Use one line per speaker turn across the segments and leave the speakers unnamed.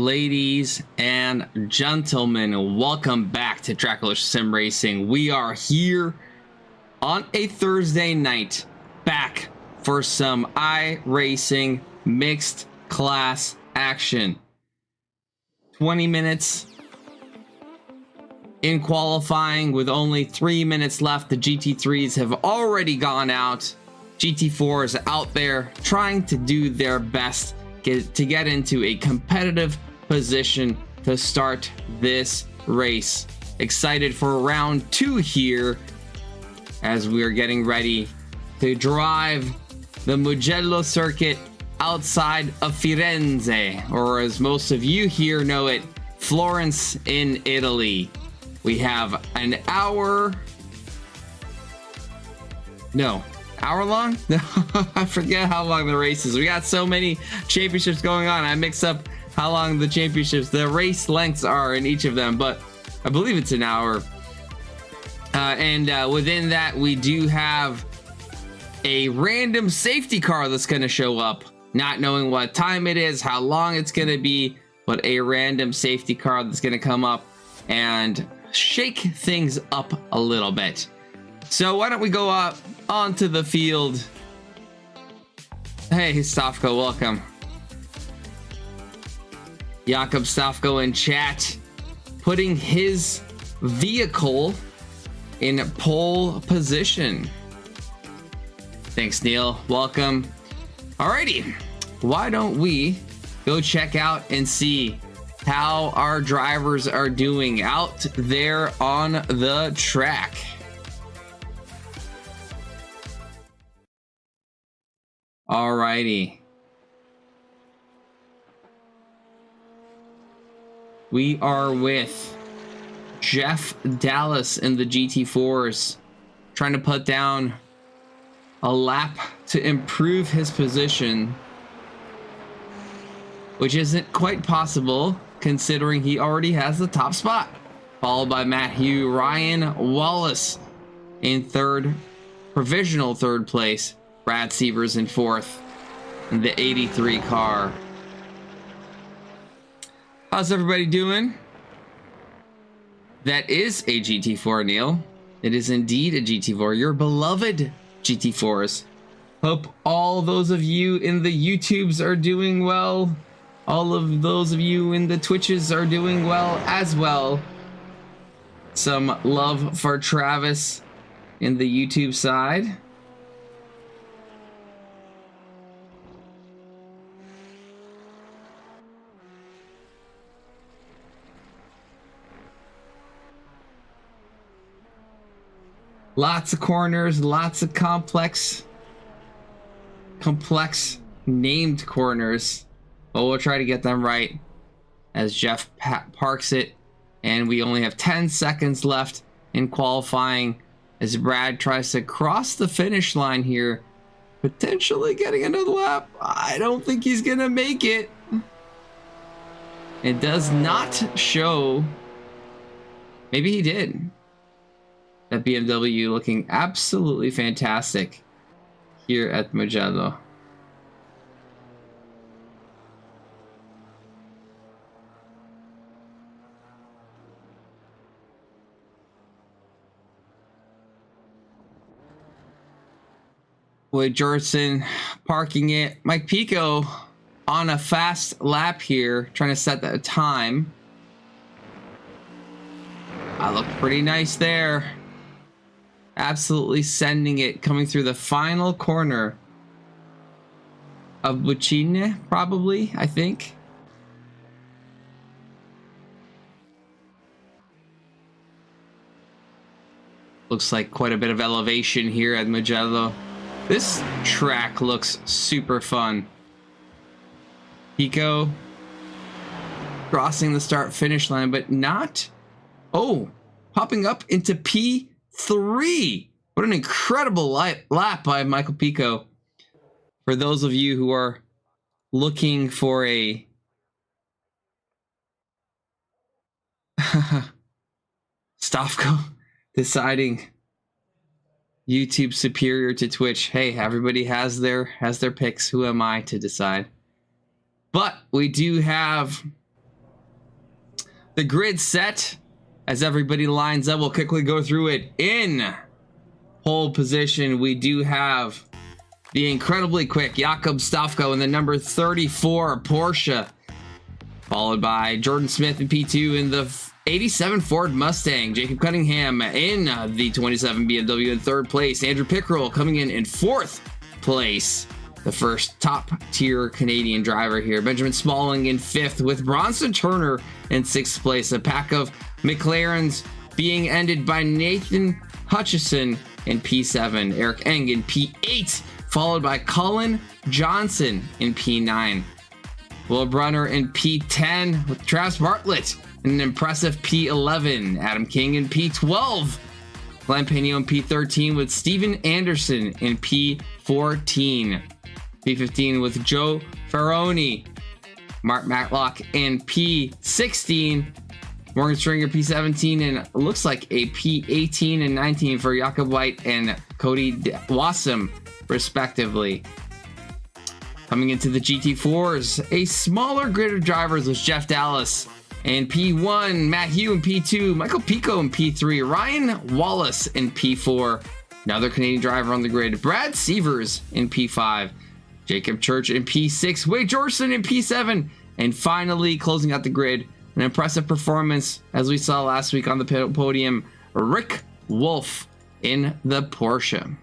Ladies and gentlemen, welcome back to TRACKILICIOUS Sim Racing. We are here on a Thursday night, back for some iRacing mixed class action. 20 minutes in qualifying with only 3 minutes left. The GT3s have already gone out. GT4s out there trying to do their best to get into a competitive position to start this race. Excited for round 2 here as we are getting ready to drive the Mugello circuit outside of Firenze, or as most of you here know it, Florence in Italy. We have an hour long? No, I forget how long the race is. We got so many championships going on. I mix up how long the championships, the race lengths are in each of them, but I believe it's an hour. And within that, we do have a random safety car that's going to show up, not knowing what time it is, how long it's going to be, but a random safety car that's going to come up and shake things up a little bit. So why don't we go up onto the field. Hey, Stavko, welcome. Jakob Stavko in chat, putting his vehicle in pole position. Thanks, Neil. Welcome. Alrighty, why don't we go check out and see how our drivers are doing out there on the track. Alrighty. We are with Jeff Dallas in the GT4s, trying to put down a lap to improve his position, which isn't quite possible considering he already has the top spot. Followed by Matthew Ryan Wallace in third, provisional third place. Brad Sievers in fourth in the 83 car. How's everybody doing? That is a GT4, Neil. It is indeed a GT4. Your beloved GT4s. Hope all those of you in the YouTubes are doing well. All of those of you in the Twitches are doing well as well. Some love for Travis in the YouTube side. Lots of corners, lots of complex named corners. But we'll try to get them right as Jeff parks it. And we only have 10 seconds left in qualifying as Brad tries to cross the finish line here. Potentially getting another lap. I don't think he's going to make it. It does not show. Maybe he did. That BMW looking absolutely fantastic here at Mugello. Wade Jordan parking it. Mike Pico on a fast lap here, trying to set that time. I look pretty nice there. Absolutely sending it, coming through the final corner of Buccine, probably, I think. Looks like quite a bit of elevation here at Mugello. This track looks super fun. Pico crossing the start finish line, but not. Oh, popping up into P3. What an incredible lap by Michael Pico. For those of you who are looking for a Stavko deciding YouTube superior to Twitch. Hey, everybody has their picks. Who am I to decide? But we do have the grid set as everybody lines up. We'll quickly go through it. In pole position, we do have the incredibly quick Jakob Stafko in the number 34 Porsche, followed by Jordan Smith in P2 in the 87 Ford Mustang. Jacob Cunningham in the 27 BMW in third place. Andrew Pickrell coming in fourth place, the first top tier Canadian driver here. Benjamin Smalling in fifth, with Bronson Turner in sixth place. A pack of McLarens being ended by Nathan Hutchison in P7, Eric Eng in P8, followed by Colin Johnson in P9. Will Brunner in P10, with Travis Bartlett in an impressive P11. Adam King in P12. Glenn Pena in P13, with Steven Anderson in P14. P15 with Joe Ferroni. Mark Matlock in P16. Morgan Stringer P17, and it looks like a P18 and 19 for Jakob White and Cody Wassam, respectively. Coming into the GT4s, a smaller grid of drivers was Jeff Dallas in P1, Matt Hugh in P2, Michael Pico in P3, Ryan Wallace in P4, another Canadian driver on the grid, Brad Sievers in P5, Jacob Church in P6, Wade Georgeson in P7, and finally closing out the grid, an impressive performance as we saw last week on the podium, Rick Wolf in the Porsche.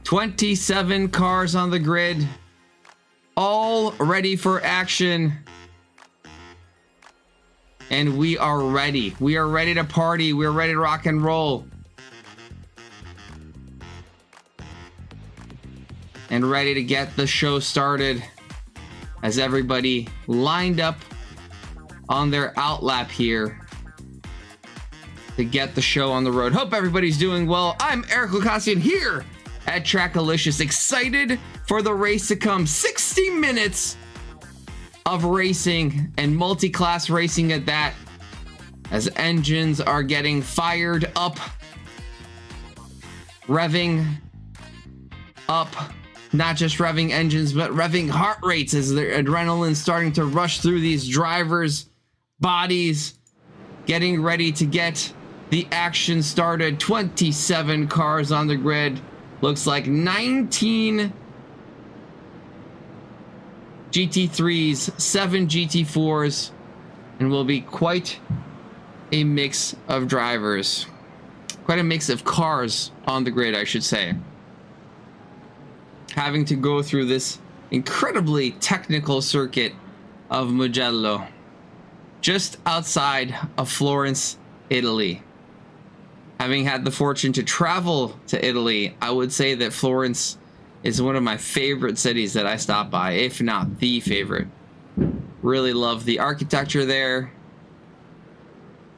27 cars on the grid, all ready for action. And we are ready. We are ready to party. We're ready to rock and roll. And ready to get the show started as everybody lined up on their outlap here to get the show on the road. Hope everybody's doing well. I'm Eric Ghoukasian here at TRACKILICIOUS, excited for the race to come. 60 minutes of racing, and multi-class racing at that, as engines are getting fired up, revving up, not just revving engines, but revving heart rates as their adrenaline starting to rush through these drivers' bodies, getting ready to get the action started. 27 cars on the grid. Looks like 19 GT3s, 7 GT4s, and will be quite a mix of drivers. Quite a mix of cars on the grid, I should say. Having to go through this incredibly technical circuit of Mugello, just outside of Florence, Italy. Having had the fortune to travel to Italy, I would say that Florence is one of my favorite cities that I stop by, if not the favorite. Really love the architecture there.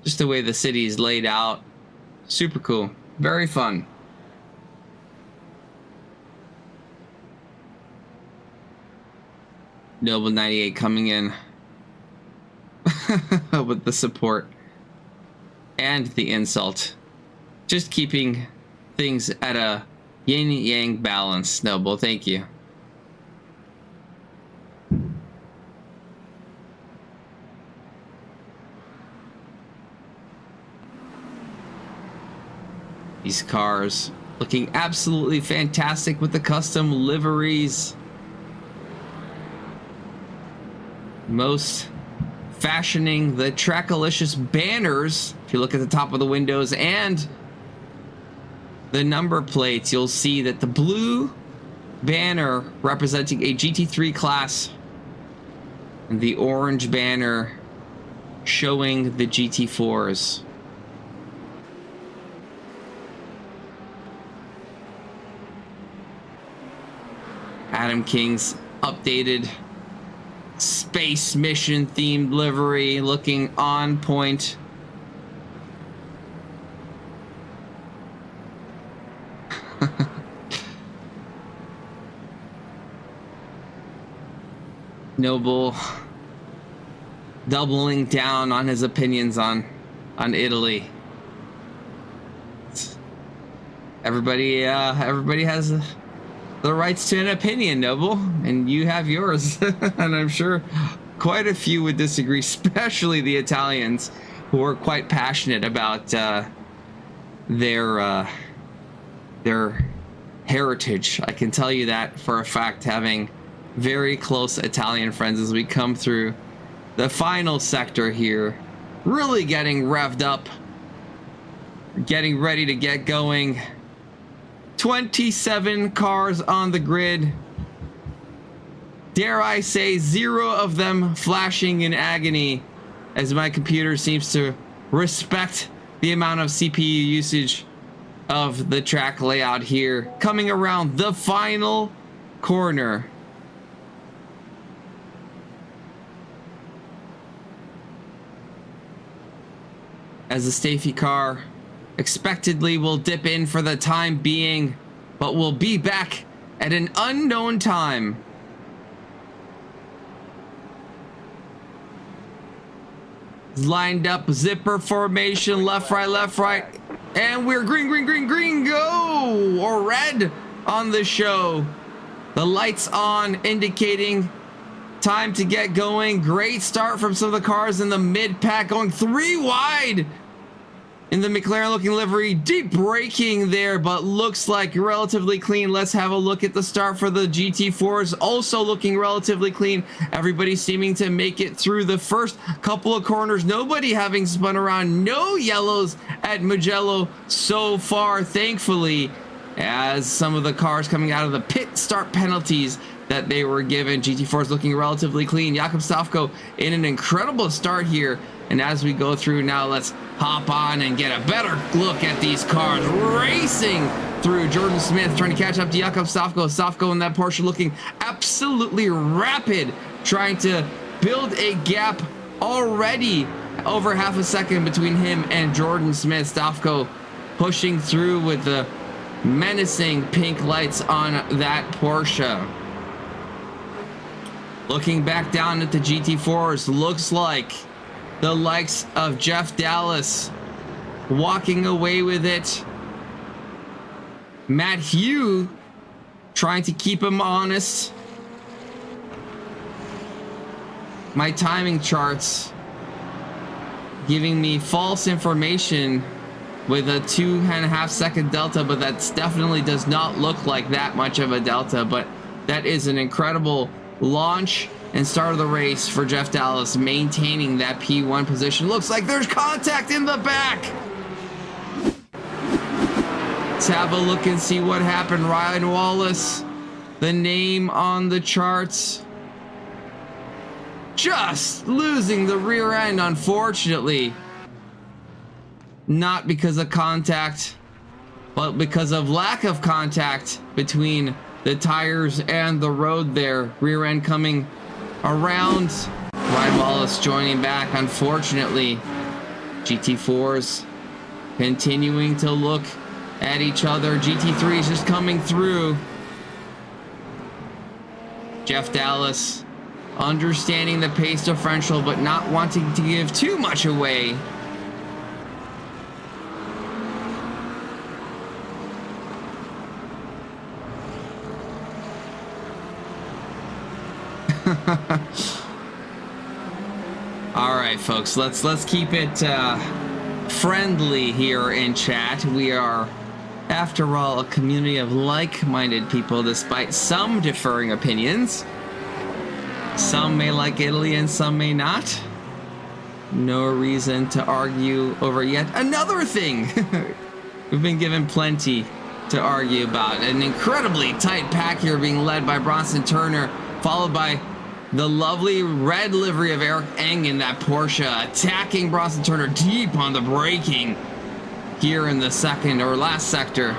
Just the way the city is laid out. Super cool. Very fun. Noble 98 coming in with the support and the insult. Just keeping things at a yin-yang balance. Noble, thank you. These cars looking absolutely fantastic with the custom liveries. Most fashioning the TRACKILICIOUS banners. If you look at the top of the windows and the number plates, you'll see that the blue banner representing a GT3 class and the orange banner showing the GT4s. Adam King's updated space mission themed livery looking on point. Noble doubling down on his opinions on Italy. Everybody has the rights to an opinion, Noble, and you have yours. And I'm sure quite a few would disagree, especially the Italians, who are quite passionate about their heritage. I can tell you that for a fact, having very close Italian friends as we come through the final sector here. Really getting revved up, getting ready to get going. 27 cars on the grid. Dare I say 0 of them flashing in agony, as my computer seems to respect the amount of CPU usage of the track layout here. Coming around the final corner. As the Stafy car expectedly will dip in for the time being, but will be back at an unknown time. Lined up, zipper formation, left, right, and we're green, go! Or red on the show. The lights on, indicating time to get going. Great start from some of the cars in the mid pack, going 3 wide in the McLaren looking livery. Deep braking there, but looks like relatively clean. Let's have a look at the start for the GT4s, also looking relatively clean. Everybody seeming to make it through the first couple of corners. Nobody having spun around. No yellows at Mugello so far, thankfully, as some of the cars coming out of the pit start penalties that they were given. GT4 is looking relatively clean. Jakob Stavko in an incredible start here. And as we go through now, let's hop on and get a better look at these cars racing through. Jordan Smith trying to catch up to Jakob Stavko. Stavko in that Porsche looking absolutely rapid, trying to build a gap already over half a second between him and Jordan Smith. Stavko pushing through with the menacing pink lights on that Porsche. Looking back down at the GT4s, looks like the likes of Jeff Dallas walking away with it. Matt Hugh trying to keep him honest. My timing charts giving me false information with a 2.5 second delta, but that definitely does not look like that much of a delta. But that is an incredible launch and start of the race for Jeff Dallas, maintaining that P1 position. Looks like there's contact in the back. Let's have a look and see what happened. Ryan Wallace, the name on the charts, just losing the rear end, unfortunately. Not because of contact, but because of lack of contact between the tires and the road there. Rear end coming around. Ryan Wallace joining back, unfortunately. GT4s continuing to look at each other. GT3s just coming through. Jeff Dallas understanding the pace differential, but not wanting to give too much away. All right, folks, let's keep it friendly here in chat. We are, after all, a community of like-minded people, despite some differing opinions. Some may like Italy and some may not. No reason to argue over yet another thing. We've been given plenty to argue about. An incredibly tight pack here being led by Bronson Turner, followed by the lovely red livery of Eric Eng in that Porsche, attacking Bronson Turner deep on the braking here in the second or last sector.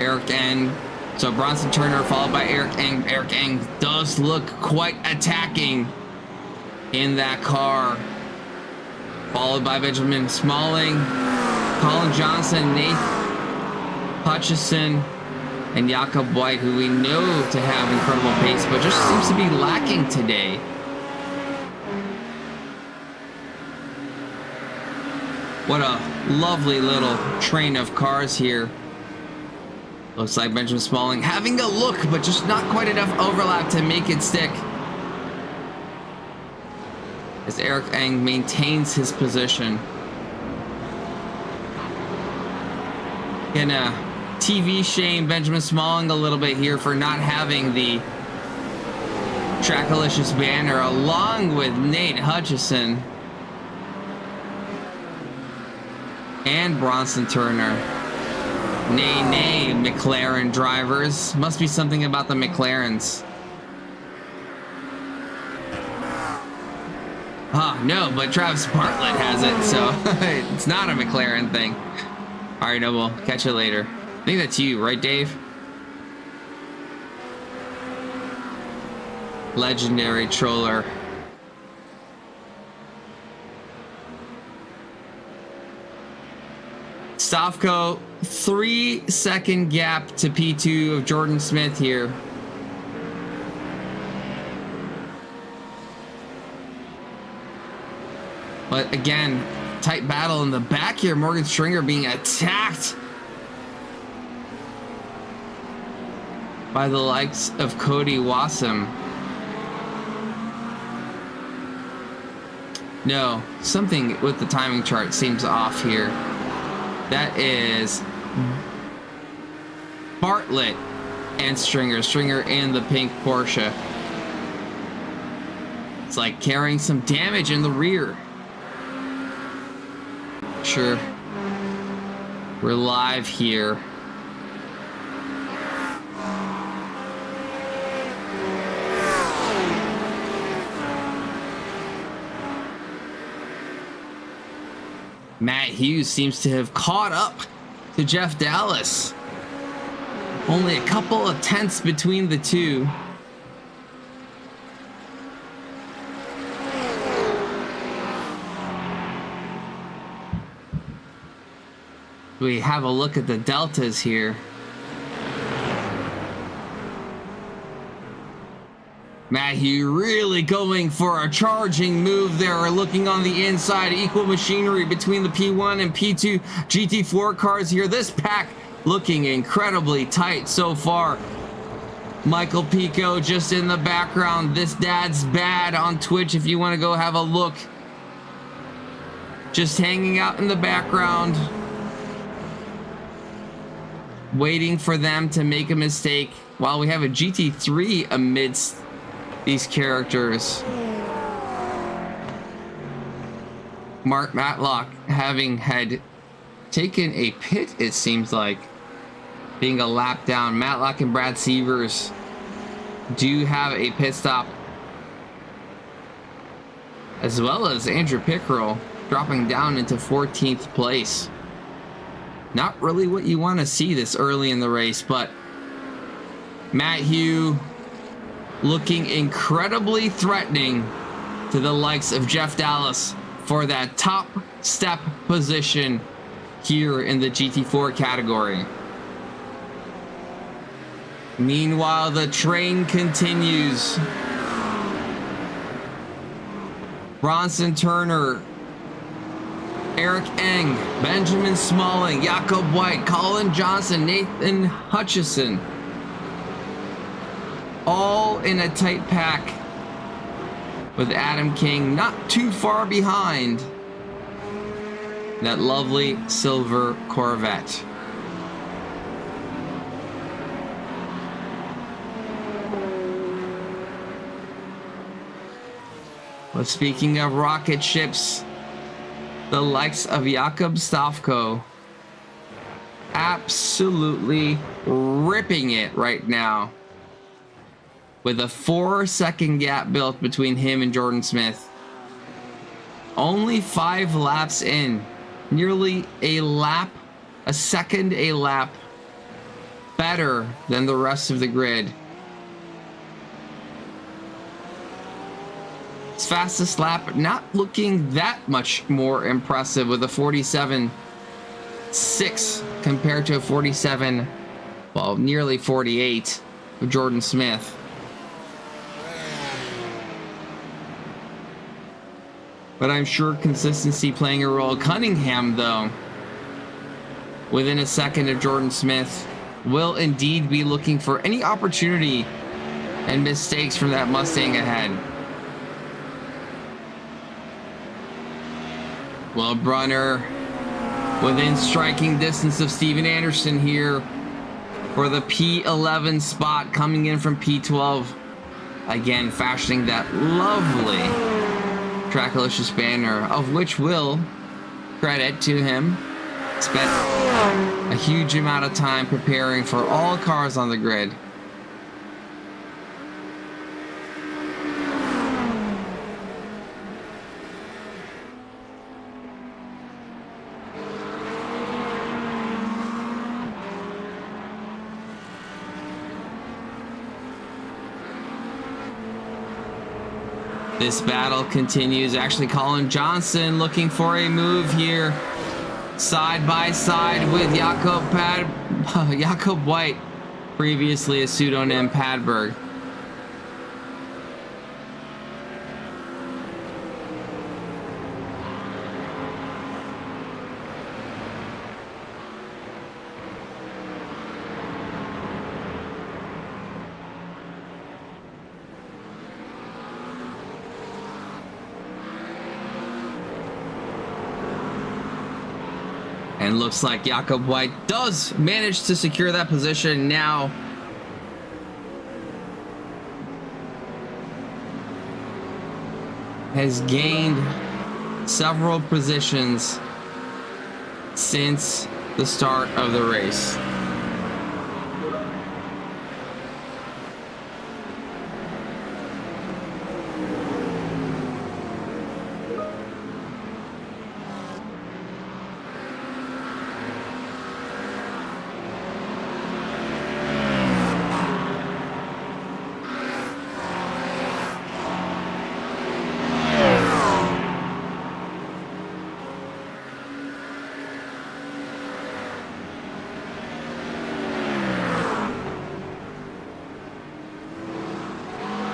Eric Eng, so Bronson Turner followed by Eric Eng. Eric Eng does look quite attacking in that car. Followed by Benjamin Smalling, Colin Johnson, Nate Hutchison, and Jakob White, who we know to have incredible pace, but just seems to be lacking today. What a lovely little train of cars here. Looks like Benjamin Smalling having a look, but just not quite enough overlap to make it stick. As Eric Eng maintains his position. Gonna TV shame Benjamin Smalling a little bit here for not having the Trackalicious banner along with Nate Hutchison and Bronson Turner. Nay, McLaren drivers. Must be something about the McLarens. Ah, no, but Travis Bartlett has it, so it's not a McLaren thing. All right, Noble, catch you later. I think that's you, right, Dave? Legendary troller. Stavko, 3-second gap to P2 of Jordan Smith here. But again, tight battle in the back here. Morgan Stringer being attacked by the likes of Cody Wassam. No, something with the timing chart seems off here. That is Bartlett and Stringer in the pink Porsche. It's like carrying some damage in the rear. Sure, we're live here. Matt Hughes seems to have caught up to Jeff Dallas. Only a couple of tenths between the two. We have a look at the deltas here. Matthew really going for a charging move there, looking on the inside. Equal machinery between the P1 and P2 GT4 cars here. This pack looking incredibly tight so far. Michael Pico just in the background. This Dad's Bad on Twitch if you want to go have a look. Just hanging out in the background, waiting for them to make a mistake while we have a GT3 amidst these characters. Mark Matlock having had taken a pit, it seems like, being a lap down. Matlock and Brad Sievers do have a pit stop, as well as Andrew Pickrell dropping down into 14th place. Not really what you want to see this early in the race, but Matt Hugh looking incredibly threatening to the likes of Jeff Dallas for that top step position here in the GT4 category. Meanwhile, the train continues. Bronson Turner, Eric Eng, Benjamin Smalling, Jacob White, Colin Johnson, Nathan Hutchison, all in a tight pack, with Adam King not too far behind that lovely silver Corvette. But speaking of rocket ships, the likes of Jakob Stavko absolutely ripping it right now, with a 4-second gap built between him and Jordan Smith. Only 5 laps in, nearly a lap, a second a lap better than the rest of the grid. His fastest lap not looking that much more impressive, with a 47.6 compared to a 47, well, nearly 48 of Jordan Smith. but I'm sure consistency playing a role. Cunningham, though, within a second of Jordan Smith, will indeed be looking for any opportunity and mistakes from that Mustang ahead. Well, Brunner within striking distance of Steven Anderson here for the P11 spot, coming in from P12. Again, fashioning that lovely Trackalicious banner, of which will credit to him. Spent a huge amount of time preparing for all cars on the grid. This battle continues. Actually, Colin Johnson looking for a move here. Side by side with Jakob White, previously a pseudonym Padberg. And looks like Jakob White does manage to secure that position now. Has gained several positions since the start of the race.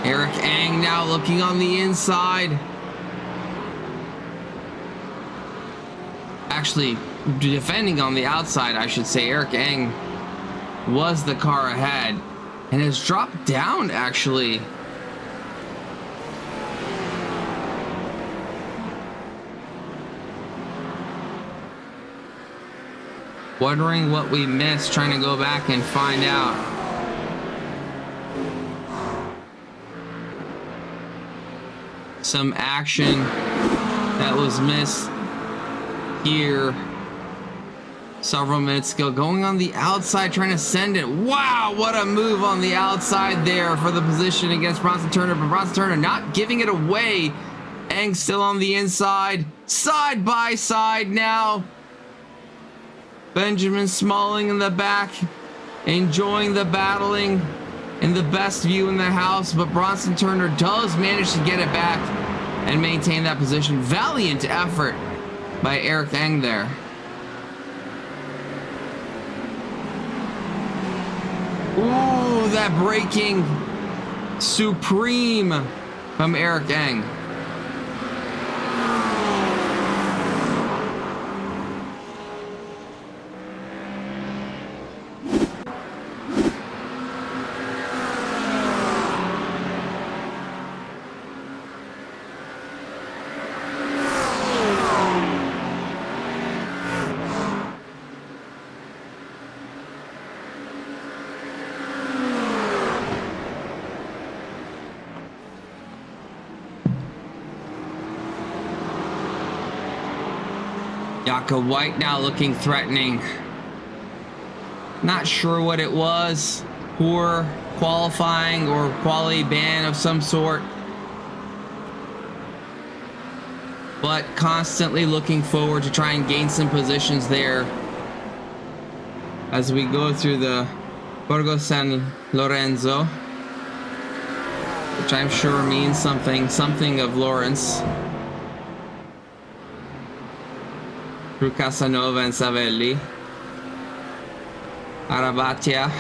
Eric Ang now looking on the inside. Actually, defending on the outside, I should say. Eric Ang was the car ahead and has dropped down, actually. Wondering what we missed, trying to go back and find out. Some action that was missed here several minutes ago. Going on the outside, trying to send it. Wow, what a move on the outside there for the position against Bronson Turner. But Bronson Turner not giving it away. Ang still on the inside. Side by side now. Benjamin Smalling in the back, enjoying the battling in the best view in the house, but Bronson Turner does manage to get it back and maintain that position. Valiant effort by Eric Ang there. Ooh, that braking supreme from Eric Ang. Jakob White now looking threatening. Not sure what it was. Poor qualifying or quality ban of some sort. But constantly looking forward to try and gain some positions there as we go through the Borgo San Lorenzo, which I'm sure means something of Lawrence. Through Casanova and Savelli. Arabatia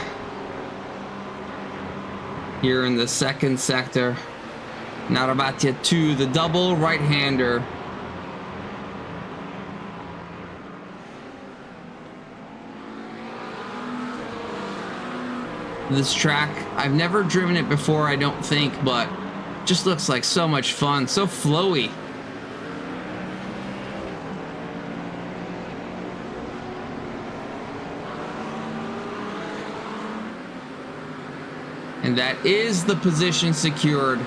here in the second sector. And Arabatia 2, the double right-hander this track. I've never driven it before, I don't think, but just looks like so much fun, so flowy. And that is the position secured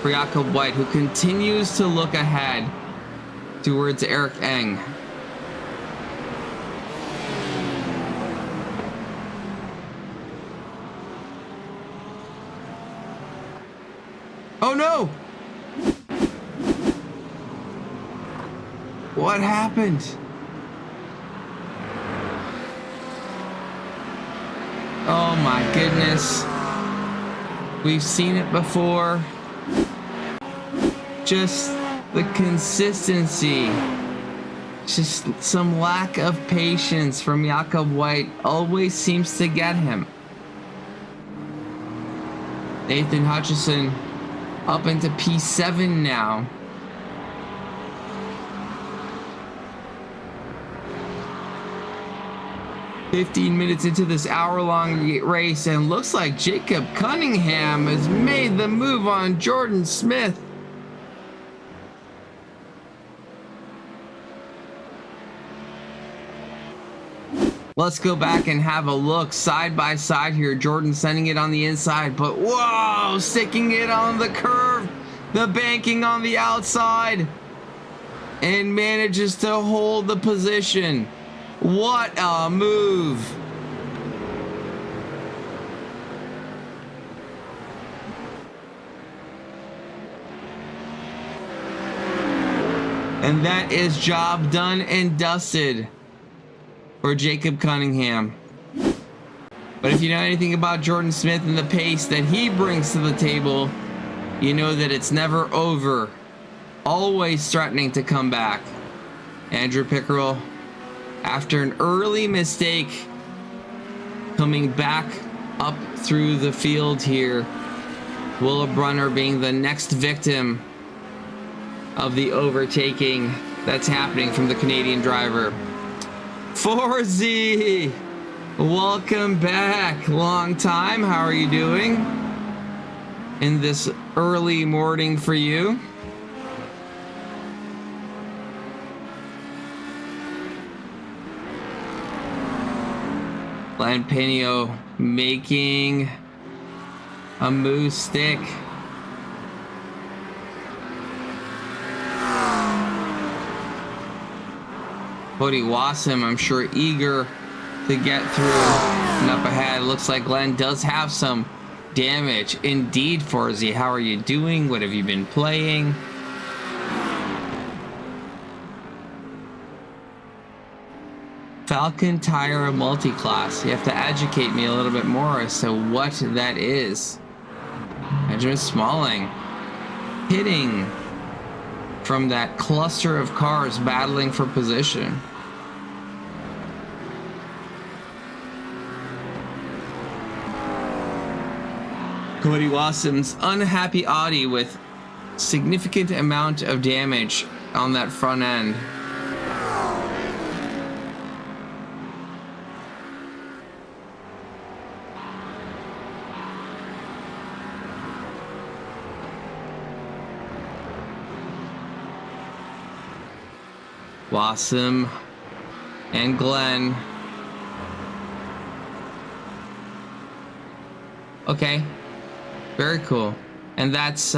for Jakob White, who continues to look ahead towards Eric Eng. Oh no! What happened? Oh my goodness. We've seen it before. Just the consistency. Just some lack of patience from Jakob White always seems to get him. Nathan Hutchison up into P7 now. "15 minutes into this hour-long race, and looks like Jacob Cunningham has made the move on Jordan Smith." Let's go back and have a look side by side here. Jordan sending it on the inside, but whoa, sticking it on the curve, the banking on the outside, and manages to hold the position. What a move. And that is job done and dusted for Jacob Cunningham. But if you know anything about Jordan Smith and the pace that he brings to the table, you know that it's never over. Always threatening to come back. Andrew Pickerel, after an early mistake, coming back up through the field here. Willa Brunner being the next victim of the overtaking that's happening from the Canadian driver. Forzy, welcome back. Long time. How are you doing in this early morning for you? Glenn Penio making a moose stick. Cody Wasson, I'm sure, eager to get through and up ahead. Looks like Glenn does have some damage. Indeed, Forzy. How are you doing? What have you been playing? Falcon Tire Multiclass. You have to educate me a little bit more as to what that is. Benjamin Smalling hitting from that cluster of cars battling for position. Cody Wasson's unhappy Audi with significant amount of damage on that front end. Wasson and Glenn. Okay, very cool. And that's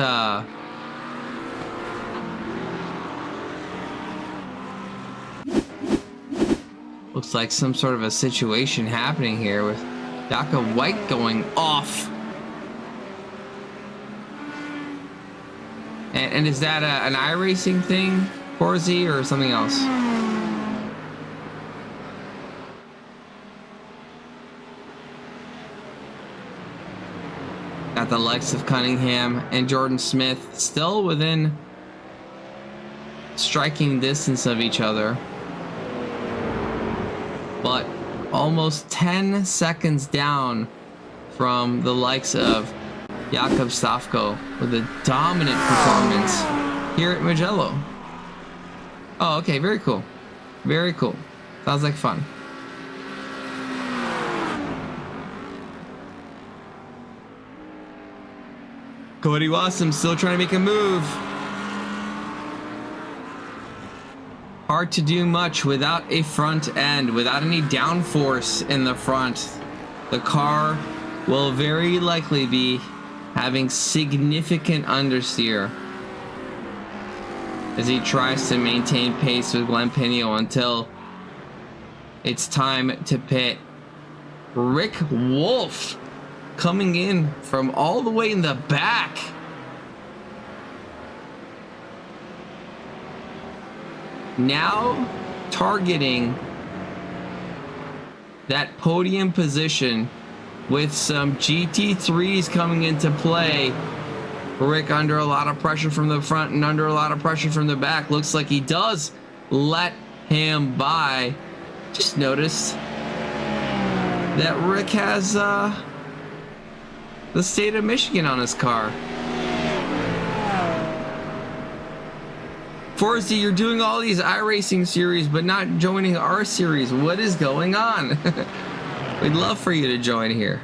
looks like some sort of a situation happening here with Jakob White going off. And is that an iRacing thing, Forzy, or something else? Got the likes of Cunningham and Jordan Smith still within striking distance of each other, but almost 10 seconds down from the likes of Jakob Stavko with a dominant performance here at Mugello. Oh, okay, very cool. Very cool. Sounds like fun. Cody Wassam still trying to make a move. Hard to do much without a front end, without any downforce in the front. The car will very likely be having significant understeer as he tries to maintain pace with Glenn Pino until it's time to pit. Rick Wolf coming in from all the way in the back. Now targeting that podium position with some GT3s coming into play. Rick under a lot of pressure from the front and under a lot of pressure from the back. Looks like he does let him by. Just noticed that Rick has the state of Michigan on his car. Forsty, you're doing all these iRacing series, but not joining our series. What is going on? We'd love for you to join here.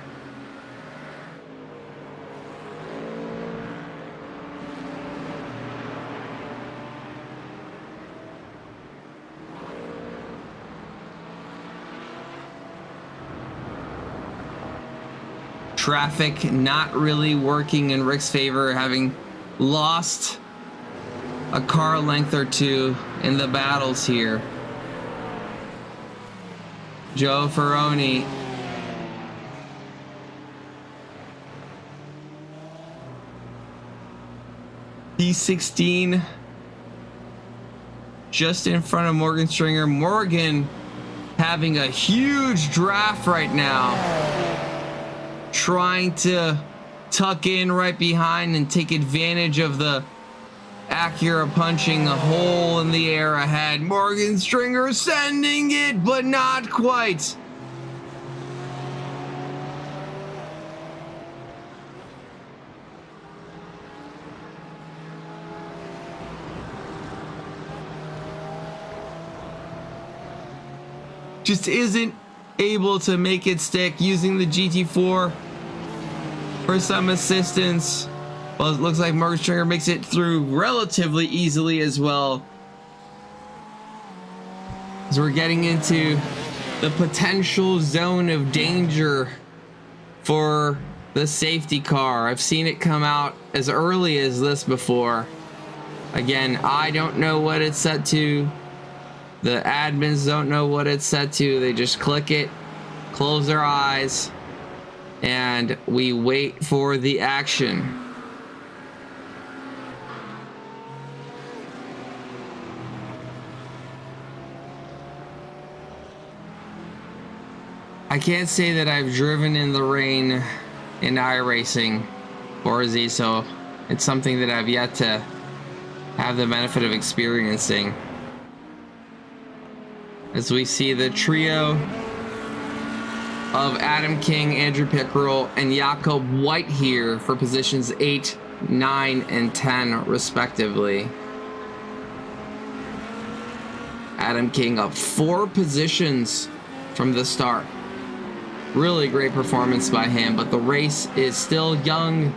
Traffic not really working in Rick's favor, having lost a car length or two in the battles here. Joe Ferroni P16 just in front of Morgan Stringer. Morgan having a huge draft right now, trying to tuck in right behind and take advantage of the Acura punching a hole in the air ahead. Morgan Stringer sending it, but not quite. Just isn't able to make it stick, using the GT4 for some assistance. Well, it looks like Morgan Stringer makes it through relatively easily as well. As we're getting into the potential zone of danger for the safety car. I've seen it come out as early as this before. Again, I don't know what it's set to. The admins don't know what it's set to. They just click it, close their eyes, and we wait for the action. I can't say that I've driven in the rain in iRacing or Z, so it's something that I've yet to have the benefit of experiencing. As we see the trio of Adam King, Andrew Pickerel, and Jakob White here for positions 8, 9, and 10 respectively. Adam King up 4 positions from the start. Really great performance by him, but the race is still young.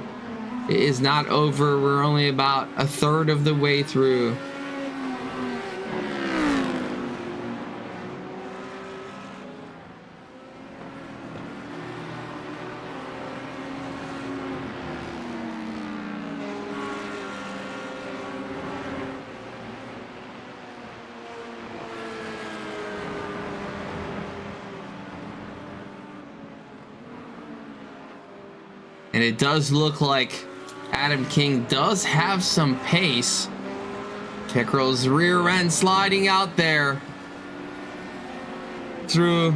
It is not over. We're only about a third of the way through. And it does look like Adam King does have some pace. Pickerel's rear end sliding out there through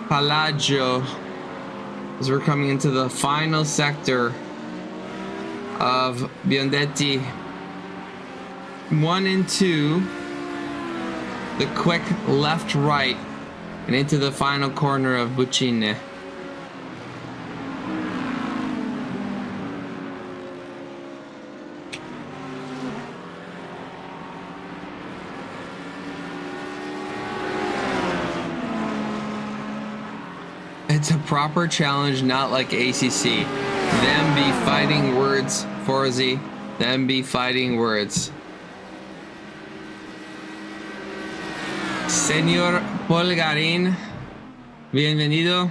Palagio as we're coming into the final sector of Biondetti 1 and 2. The quick left right and into the final corner of Buccine. It's a proper challenge, not like ACC. Them be fighting words, Forzi. Them be fighting words. Señor Polgarin, bienvenido.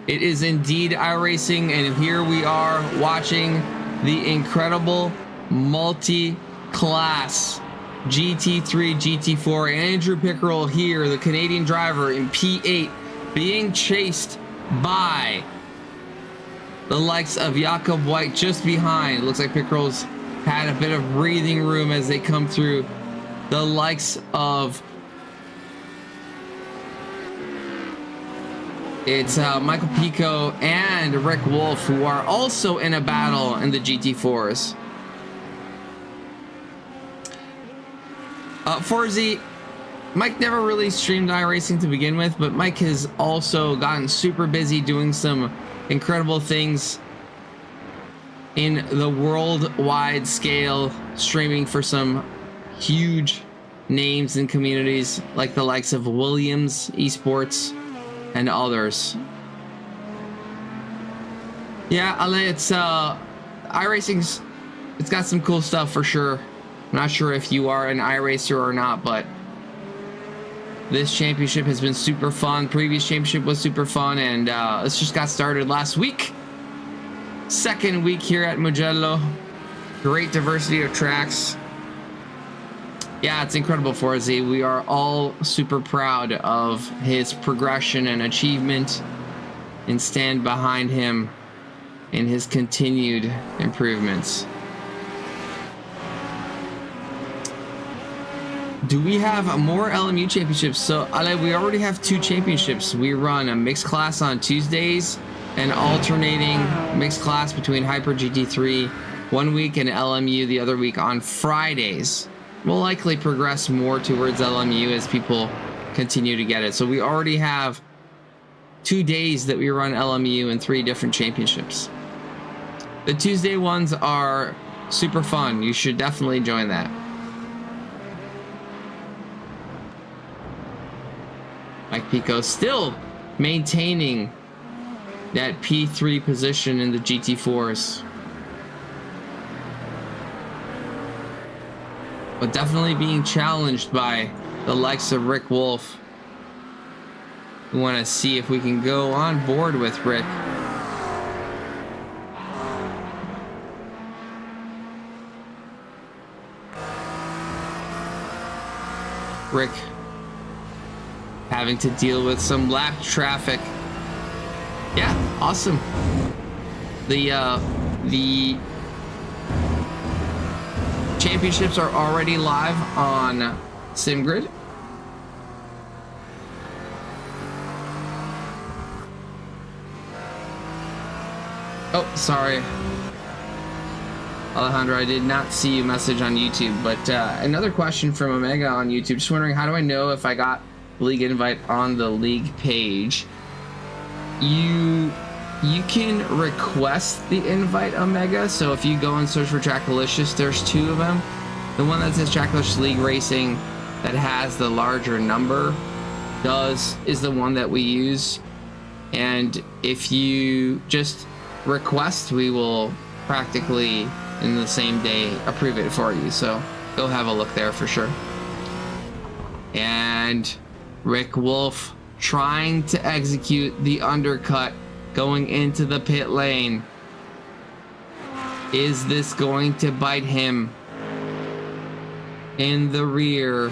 It is indeed iRacing, and here we are watching the incredible multi-class GT3, GT4. Andrew Pickerel here, the Canadian driver in P8, being chased by the likes of Jakob White just behind. Looks like Pickerel's had a bit of breathing room as they come through. The likes of it's Michael Pico and Rick Wolf, who are also in a battle in the GT4s. Forzi, Mike never really streamed iRacing to begin with, but Mike has also gotten super busy doing some incredible things in the worldwide scale, streaming for some huge names and communities like the likes of Williams Esports and others. Yeah, Ale, it's iRacing's, it's got some cool stuff for sure. I'm not sure if you are an iRacer or not, but this championship has been super fun. Previous championship was super fun, and this just got started last week. Second week here at Mugello. Great diversity of tracks. Yeah, it's incredible for Z. We are all super proud of his progression and achievement and stand behind him in his continued improvements. Do we have more LMU championships? So, Ale, we already have 2 championships. We run a mixed class on Tuesdays and alternating mixed class between Hyper GT3 one week and LMU the other week on Fridays. We'll likely progress more towards LMU as people continue to get it. So we already have 2 days that we run LMU in 3 different championships. The Tuesday ones are super fun. You should definitely join that. Mike Pico still maintaining that P3 position in the GT4s. But definitely being challenged by the likes of Rick Wolf. We want to see if we can go on board with Rick. Rick having to deal with some lap traffic. Yeah, awesome. The championships are already live on SimGrid. Oh, sorry, Alejandro, I did not see you message on YouTube, but another question from Omega on YouTube. Just wondering, how do I know if I got league invite on the league page? You can request the invite, Omega. So if you go and search for TRACKILICIOUS, there's 2 of them. The one that says TRACKILICIOUS League Racing that has the larger number is the one that we use. And if you just request, we will practically in the same day approve it for you. So go have a look there for sure. And Rick Wolf trying to execute the undercut going into the pit lane. Is this going to bite him in the rear?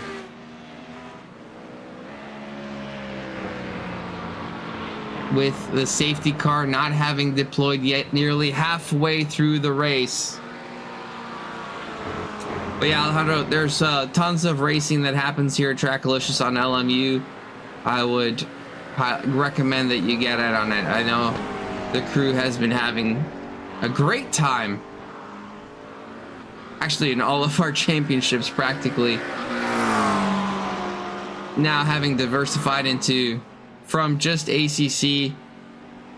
With the safety car not having deployed yet, nearly halfway through the race. But yeah, Alejandro, there's tons of racing that happens here at TRACKILICIOUS on LMU. I would recommend that you get it on it. I know the crew has been having a great time. Actually, in all of our championships, practically. Now having diversified into from just ACC,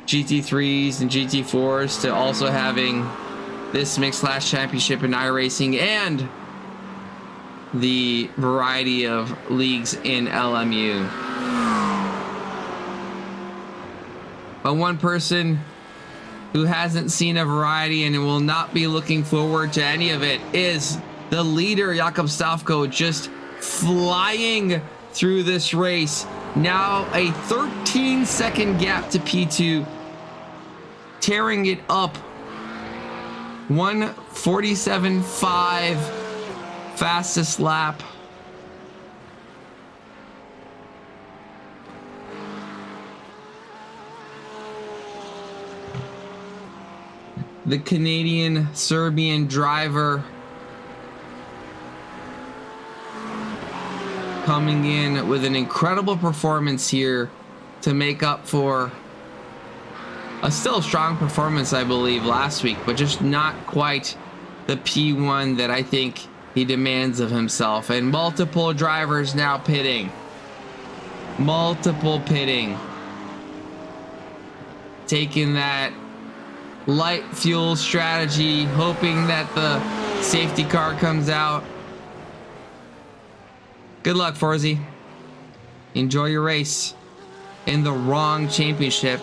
GT3s and GT4s to also having this mixed class championship in iRacing and the variety of leagues in LMU. But one person who hasn't seen a variety and will not be looking forward to any of it, is the leader, Jakob Stavko, just flying through this race. Now a 13-second gap to P2, tearing it up. 1:47.5 fastest lap. The Canadian Serbian driver coming in with an incredible performance here to make up for a still strong performance, I believe, last week, but just not quite the P1 that I think he demands of himself. And multiple drivers now pitting. Multiple pitting. Taking that light fuel strategy, hoping that the safety car comes out. Good luck, Forzy. Enjoy your race in the wrong championship.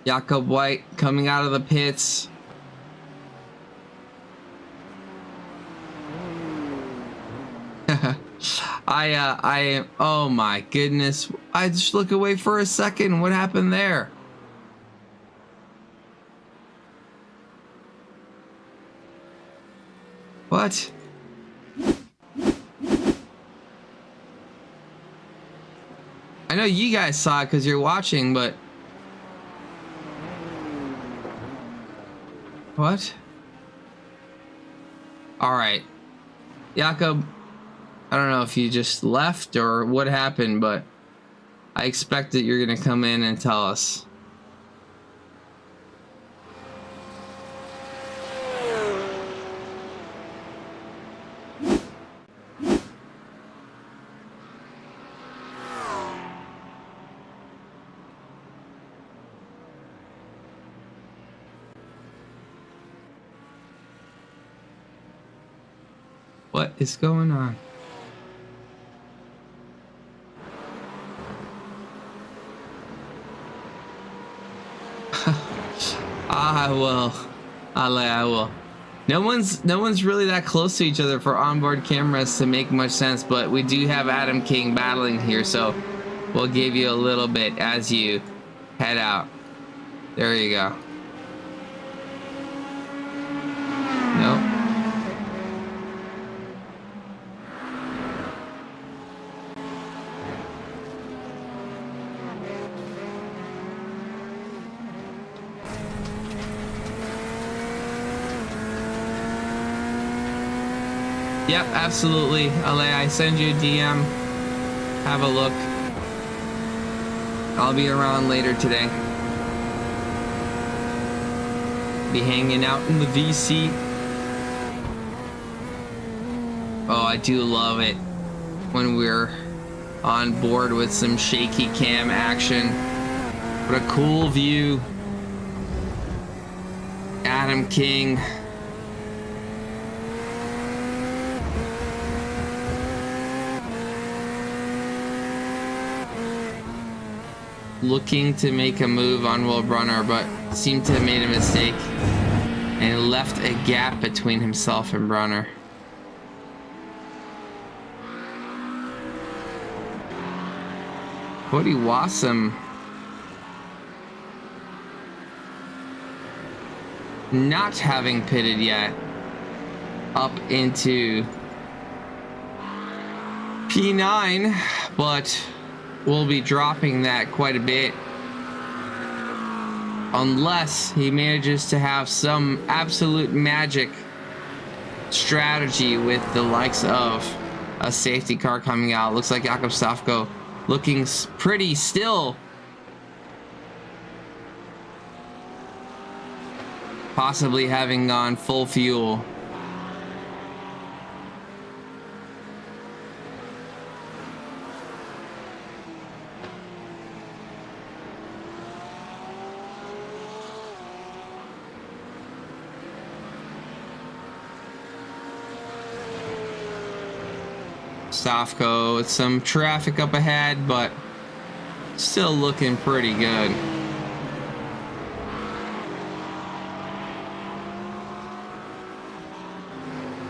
Jakob White coming out of the pits. Oh my goodness. I just look away for a second. What happened there? What? I know you guys saw it because you're watching, but what? All right, Jakob, I don't know if you just left or what happened, but I expect that you're gonna come in and tell us. What is going on? I will. I will. No one's really that close to each other for onboard cameras to make much sense, but we do have Adam King battling here, so we'll give you a little bit as you head out. There you go. Nope. Yep, absolutely. I send you a DM. Have a look. I'll be around later today. Be hanging out in the VC. Oh, I do love it when we're on board with some shaky cam action. What a cool view. Adam King. Looking to make a move on Will Brunner, but seemed to have made a mistake and left a gap between himself and Brunner. Cody Wassam not having pitted yet, up into P9, but we'll be dropping that quite a bit unless he manages to have some absolute magic strategy with the likes of a safety car coming out. Looks like Jakob Stavko looking pretty still, possibly having gone full fuel. Stavko with some traffic up ahead, but Still looking pretty good.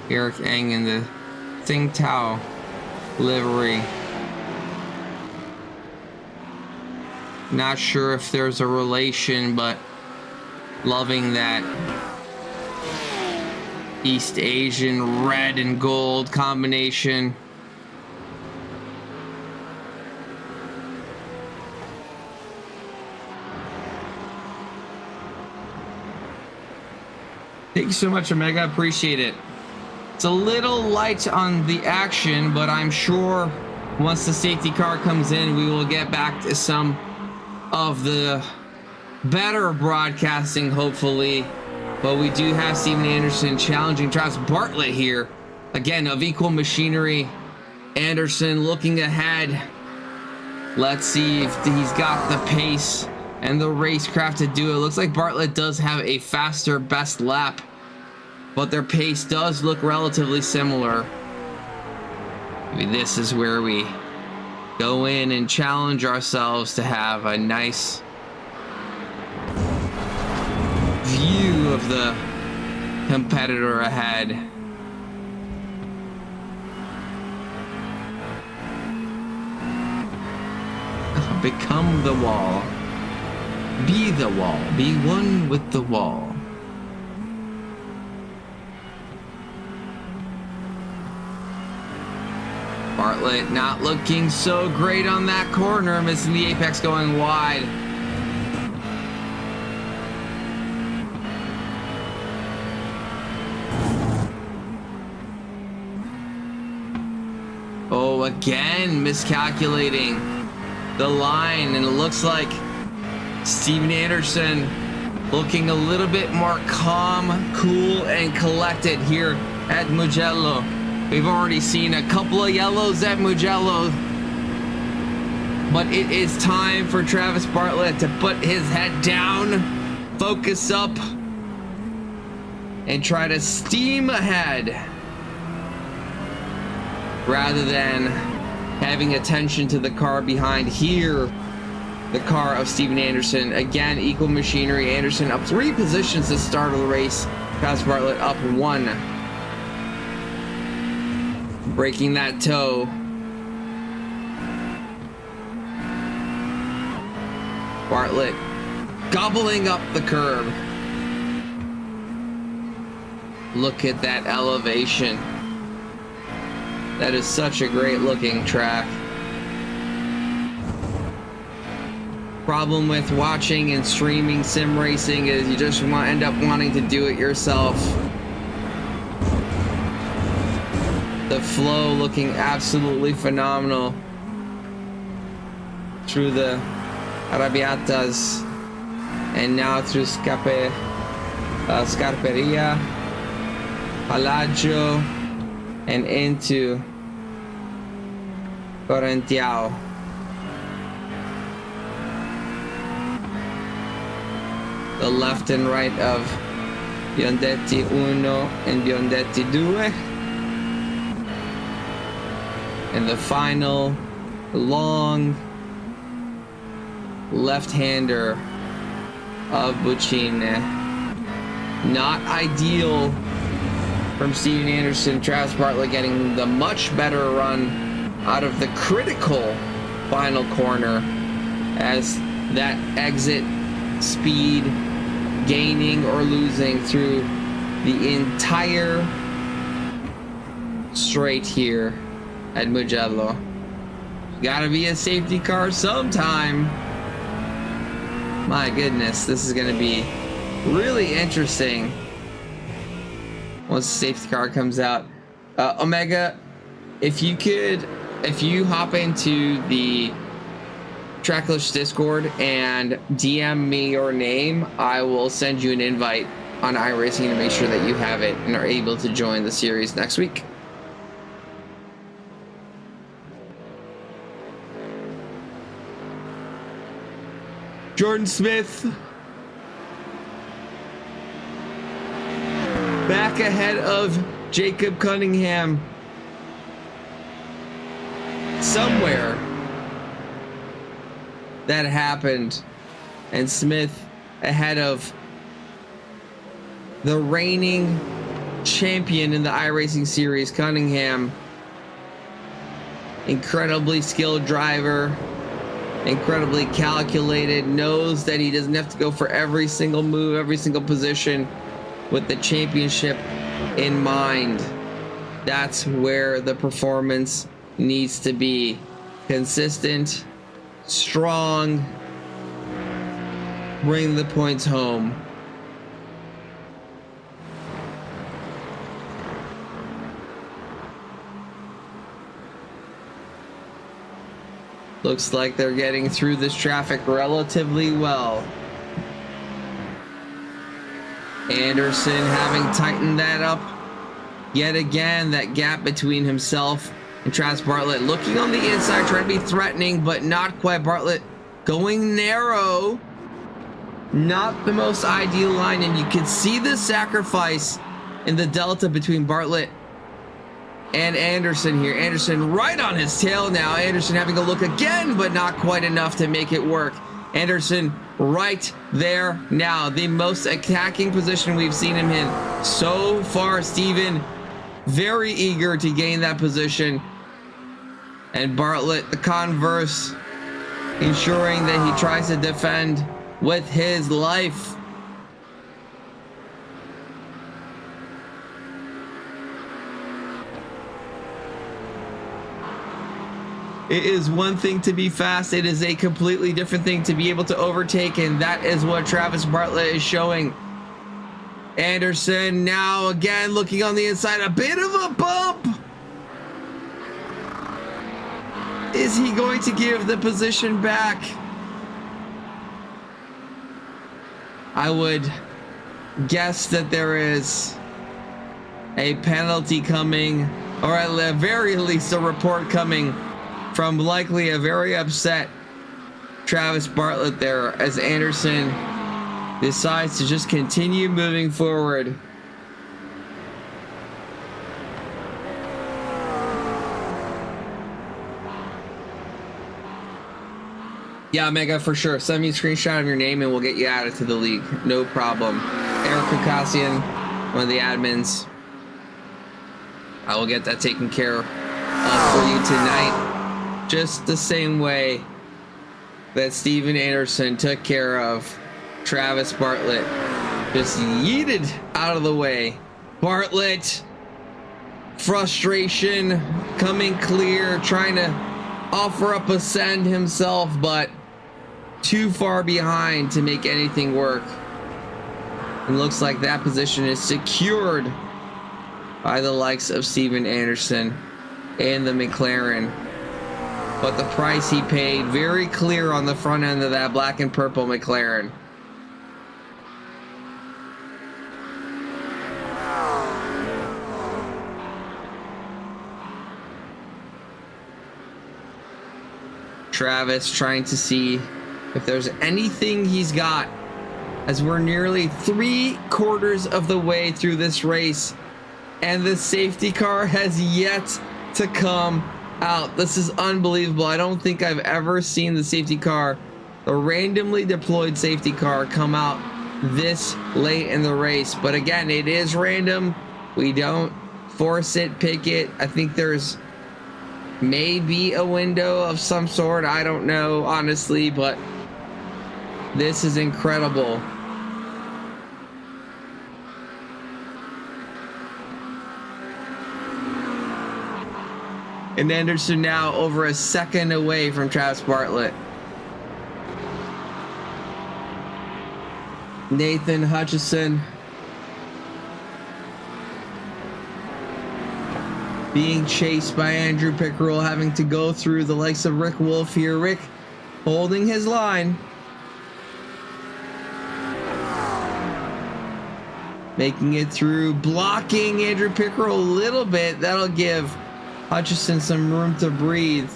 Eric Eng in the Tsing Tao livery. Not sure if there's a relation, but loving that East Asian red and gold combination. Thank you so much, Omega. Appreciate it. It's a little light on the action, but I'm sure once the safety car comes in, we will get back to some of the better broadcasting, hopefully. But we do have Steven Anderson challenging Travis Bartlett here. Again, of equal machinery. Anderson looking ahead. Let's see if he's got the pace and the racecraft to do it. Looks like Bartlett does have a faster best lap, but their pace does look relatively similar. Maybe this is where we go in and challenge ourselves to have a nice view of the competitor ahead. Become the wall. Be the wall. Be one with the wall. Bartlett not looking so great on that corner, missing the apex, going wide. Oh, again miscalculating the line, and it looks like Steven Anderson looking a little bit more calm, cool, and collected here at Mugello. We've already seen a couple of yellows at Mugello, but it is time for Travis Bartlett to put his head down, focus up, and try to steam ahead rather than having attention to the car behind here. The car of Steven Anderson. Again, equal machinery. Anderson up 3 positions to start of the race. Travis Bartlett up 1. Breaking that toe. Bartlett gobbling up the curb. Look at that elevation. That is such a great looking track. Problem with watching and streaming sim racing is you just end up wanting to do it yourself. The flow looking absolutely phenomenal through the Arrabbiatas and now through Scarperia, Palagio, and into Correntiao. The left and right of Biondetti 1 and Biondetti 2. And the final long left-hander of Buccine. Not ideal from Steven Anderson. Travis Bartlett getting the much better run out of the critical final corner as that exit speed gaining or losing through the entire straight here at Mugello. Gotta be a safety car sometime. My goodness, this is gonna be really interesting once the safety car comes out. Omega, if you hop into the Tracklicious Discord and DM me your name, I will send you an invite on iRacing to make sure that you have it and are able to join the series next week. Jordan Smith back ahead of Jacob Cunningham somewhere. that happened. And Smith ahead of the reigning champion in the iRacing series, Cunningham. Incredibly skilled driver, incredibly calculated, knows that he doesn't have to go for every single move, every single position with the championship in mind. That's where the performance needs to be. Consistent, strong, bring the points home. Looks like they're getting through this traffic relatively well. Anderson having tightened that up yet again, that gap between himself and Travis Bartlett. Looking on the inside, trying to be threatening, but not quite. Bartlett going narrow. Not the most ideal line, and you can see the sacrifice in the delta between Bartlett and Anderson here. Anderson right on his tail now. Anderson having a look again, but not quite enough to make it work. Anderson right there now. The most attacking position we've seen him in so far. Steven very eager to gain that position. And Bartlett, the converse, ensuring that he tries to defend with his life. It is one thing to be fast. It is a completely different thing to be able to overtake, and that is what Travis Bartlett is showing. Anderson now again looking on the inside. A bit of a bump. Is he going to give the position back? I would guess that there is a penalty coming, or at the very least a report coming from likely a very upset Travis Bartlett there, as Anderson decides to just continue moving forward. Yeah, Mega, for sure. Send me a screenshot of your name and we'll get you added to the league. No problem. Eric Ghoukasian, one of the admins. I will get that taken care of for you tonight. Just the same way that Steven Anderson took care of Travis Bartlett. Just yeeted out of the way. Bartlett, frustration coming clear, trying to offer up a send himself, but too far behind to make anything work. It looks like that position is secured by the likes of Steven Anderson and the McLaren. But the price he paid, very clear on the front end of that black and purple McLaren. Travis trying to see if there's anything he's got, as we're nearly 3/4 of the way through this race and the safety car has yet to come out. This is unbelievable. I don't think I've ever seen the safety car, the randomly deployed safety car, come out this late in the race. But again, it is random. We don't force it, pick it. I think there's maybe a window of some sort. I don't know, honestly, but this is incredible. And Anderson now over a second away from Travis Bartlett. Nathan Hutchison being chased by Andrew Pickerel, having to go through the likes of Rick Wolf here. Rick holding his line. Making it through, blocking Andrew Pickerel a little bit. That'll give Hutchison some room to breathe.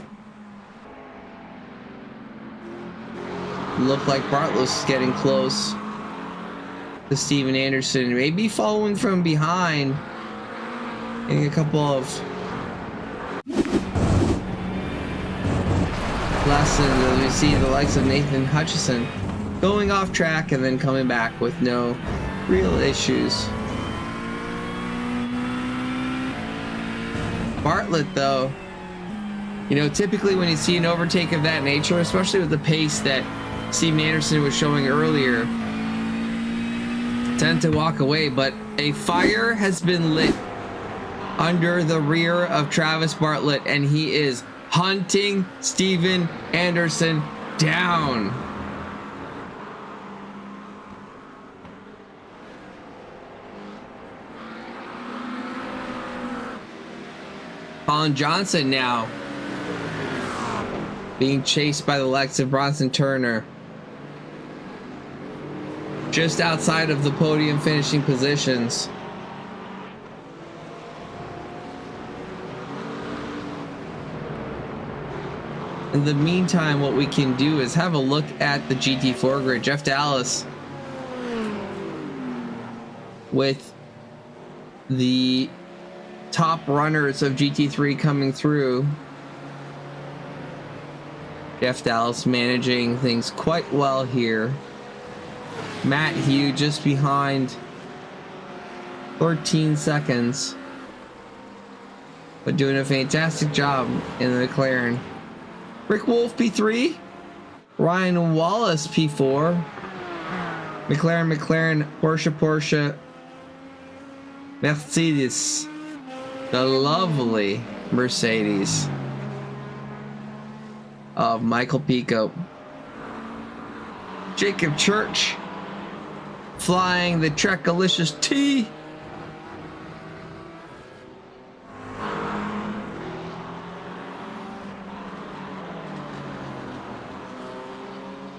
Looked like Bartlett's getting close to Steven Anderson, maybe following from behind. Getting a couple of lessons as we see the likes of Nathan Hutchison going off track and then coming back with no real issues. Bartlett, though, you know, typically when you see an overtake of that nature, especially with the pace that Steve Anderson was showing earlier, tend to walk away, but a fire has been lit under the rear of Travis Bartlett, and he is hunting Steven Anderson down. Colin Johnson now being chased by the likes of Bronson Turner, just outside of the podium finishing positions. In the meantime, what we can do is have a look at the GT4 grid. Jeff Dallas with the top runners of GT3 coming through. Jeff Dallas managing things quite well here. Matt Hugh just behind, 13 seconds, but doing a fantastic job in the McLaren. Rick Wolf P3, Ryan Wallace P4, McLaren, Porsche, Mercedes, the lovely Mercedes of Michael Pico. Jacob Church flying the TRACKILICIOUS T.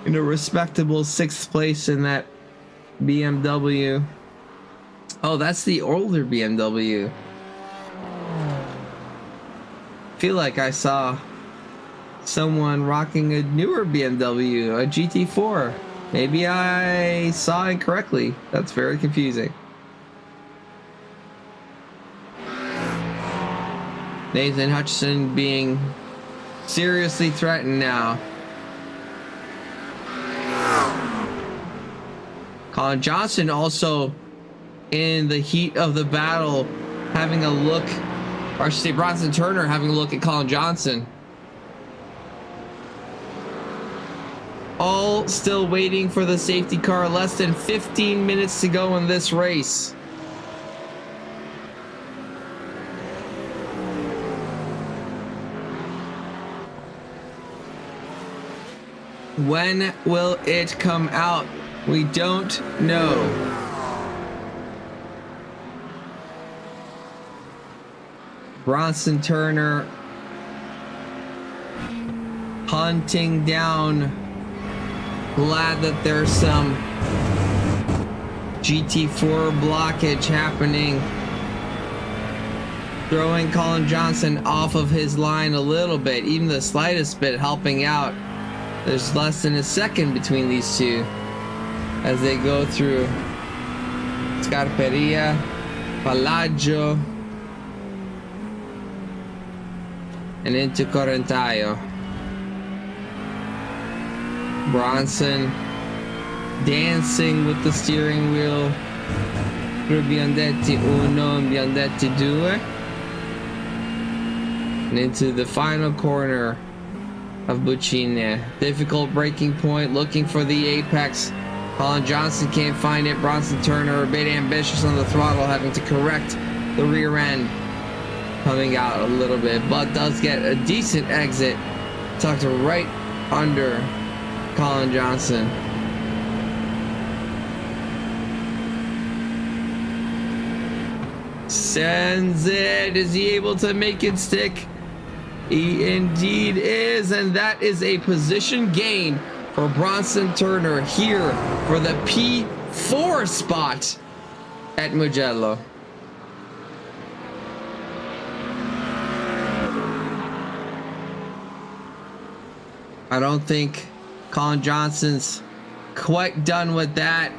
In a respectable 6th place in that BMW. Oh, that's the older BMW. Feel like I saw someone rocking a newer BMW, a GT4. Maybe I saw incorrectly. That's very confusing. Nathan Hutchison being seriously threatened now. Colin Johnson also in the heat of the battle having a look, or I should say Bronson Turner having a look at Colin Johnson. All still waiting for the safety car. Less than 15 minutes to go in this race. When will it come out? We don't know. Bronson Turner hunting down. Glad that there's some GT4 blockage happening. Throwing Colin Johnson off of his line a little bit, even the slightest bit, helping out. There's less than a second between these two as they go through Scarperia, Palaggio, and into Correntaio. Bronson dancing with the steering wheel through Biondetti 1 and Biondetti 2, and into the final corner of Buccine. Difficult braking point, looking for the apex. Colin Johnson can't find it. Bronson Turner a bit ambitious on the throttle, having to correct the rear end, coming out a little bit, but does get a decent exit, tucked right under Colin Johnson. Sends it. Is he able to make it stick? He indeed is, and that is a position gain for Bronson Turner here for the P4 spot at Mugello. I don't think Colin Johnson's quite done with that.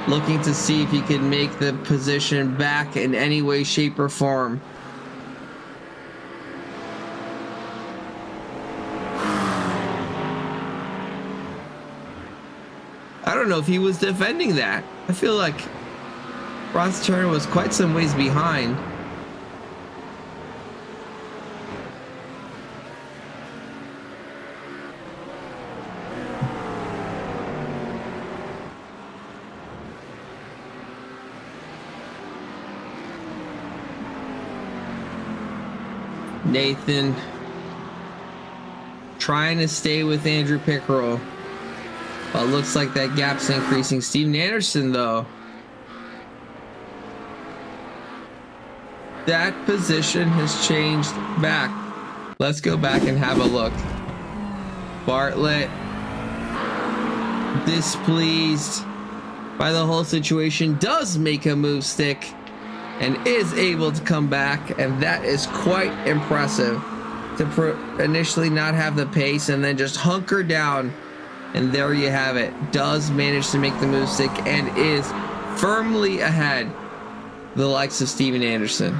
Looking to see if he can make the position back in any way, shape, or form. don't know if he was defending that. I feel like Bronson Turner was quite some ways behind. Nathan trying to stay with Andrew Pickerel, but looks like that gap's increasing. Steven Anderson, though, that position has changed back. Let's go back and have a look. Bartlett, displeased by the whole situation, does make a move stick and is able to come back, and that is quite impressive to initially not have the pace and then just hunker down, and there you have it. Does manage to make the move stick and is firmly ahead the likes of Steven Anderson.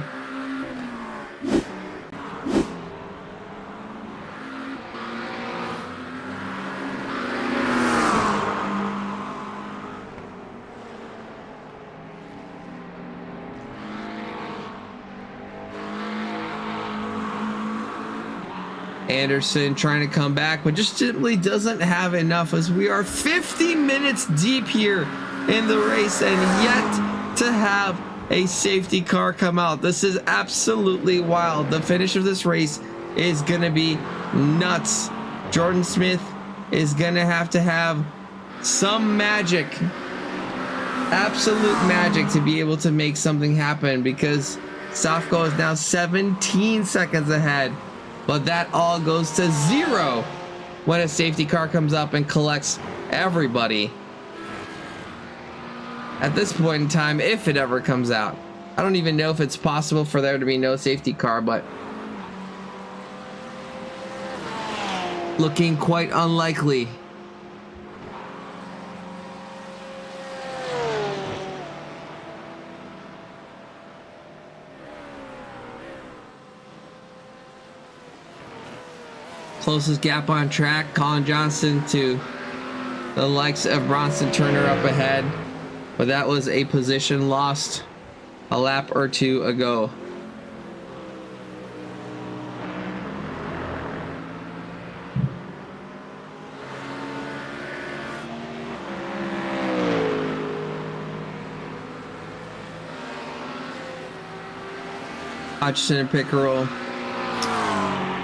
Anderson trying to come back, but just simply doesn't have enough, as we are 50 minutes deep here in the race and yet to have a safety car come out. This is absolutely wild. The finish of this race is going to be nuts. Jordan Smith is going to have some magic, absolute magic, to be able to make something happen, because Safko is now 17 seconds ahead. But that all goes to zero when a safety car comes up and collects everybody. At this point in time, if it ever comes out. I don't even know if it's possible for there to be no safety car, but looking quite unlikely. Closest gap on track, Colin Johnson to the likes of Bronson Turner up ahead, but that was a position lost a lap or two ago. Hutchinson and Pickerel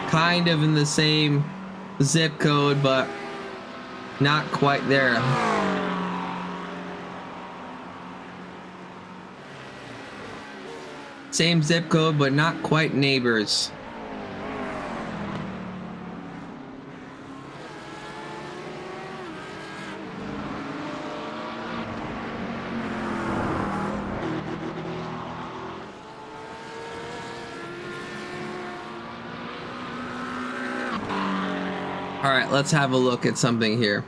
kind of in the same zip code, but not quite there. Same zip code, but not quite neighbors. All right, let's have a look at something here.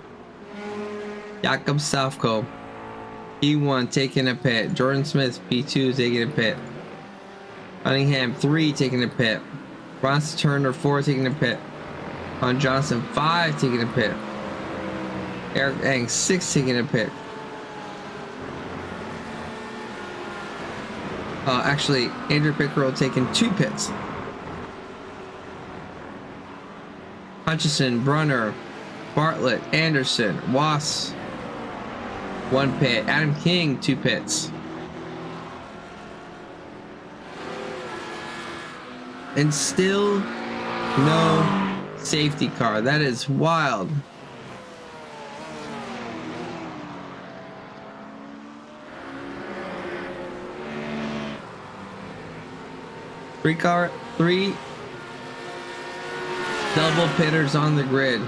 Jakob Safko, P1 taking a pit. Jordan Smith, P2 taking a pit. Cunningham, 3 taking a pit. Bronson Turner, 4 taking a pit. Con Johnson, 5 taking a pit. Eric Eng, 6 taking a pit. Actually, Andrew Pickerel taking 2 pits. Hutchison, Brunner, Bartlett, Anderson, Wass, 1 pit. Adam King, 2 pits. And still no safety car. That is wild. Three double pitters on the grid.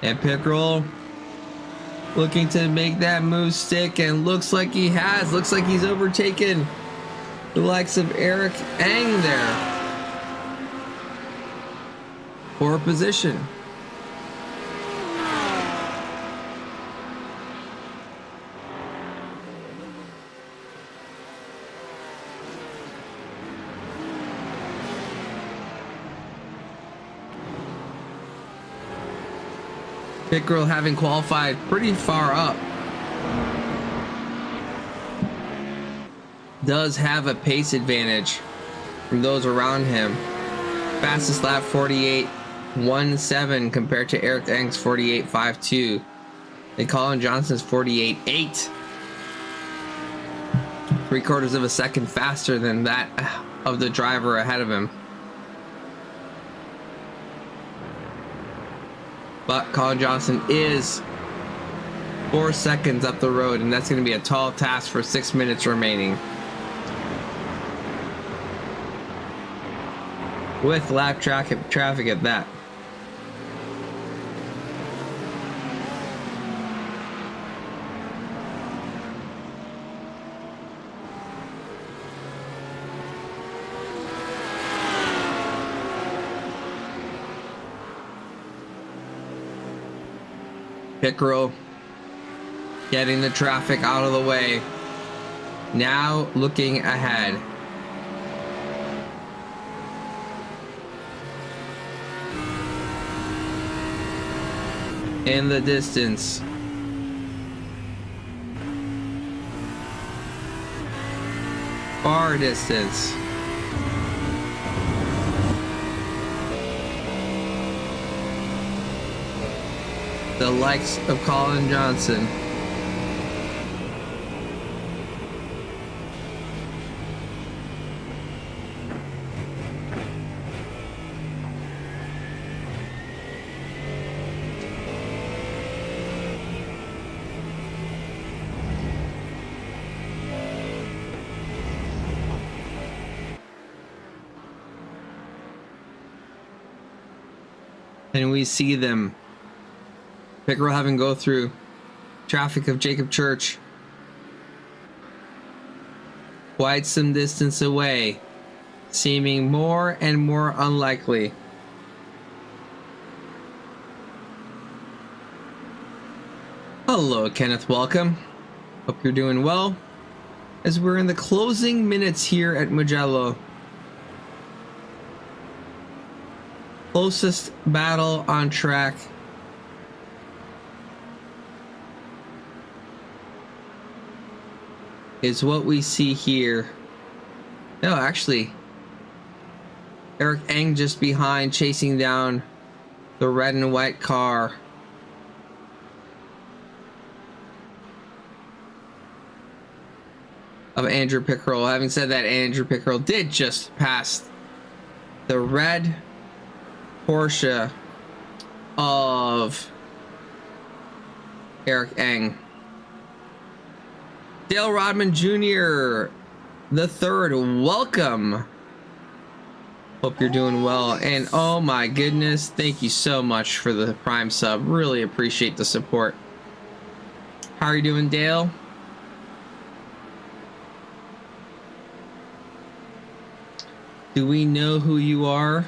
And Pickerel looking to make that move stick, and looks like he has. Looks like he's overtaken the likes of Eric Eng there for position. Pickrell, having qualified pretty far up, does have a pace advantage from those around him. Fastest lap 48.17 compared to Eric Eng's 48.52, and Colin Johnson's 48.8. 3/4 of a second faster than that of the driver ahead of him. But Colin Johnson is 4 seconds up the road, and that's going to be a tall task for 6 minutes remaining. With lap traffic at that. Pickrell getting the traffic out of the way. Now looking ahead. In the distance. Far distance. The likes of Colin Johnson. And we see them. Pickrell having go through traffic of Jacob Church. Quite some distance away, seeming more and more unlikely. Hello, Kenneth, welcome. Hope you're doing well. As we're in the closing minutes here at Mugello. Closest battle on track. Is what we see here. No, actually, Eric Eng just behind, chasing down the red and white car. Of Andrew Pickrell. Having said that, Andrew Pickrell did just pass the red Porsche of Eric Eng. Dale Rodman Jr. the third, welcome. Hope you're doing well. And oh my goodness, thank you so much for the Prime sub. Really appreciate the support. How are you doing, Dale? Do we know who you are?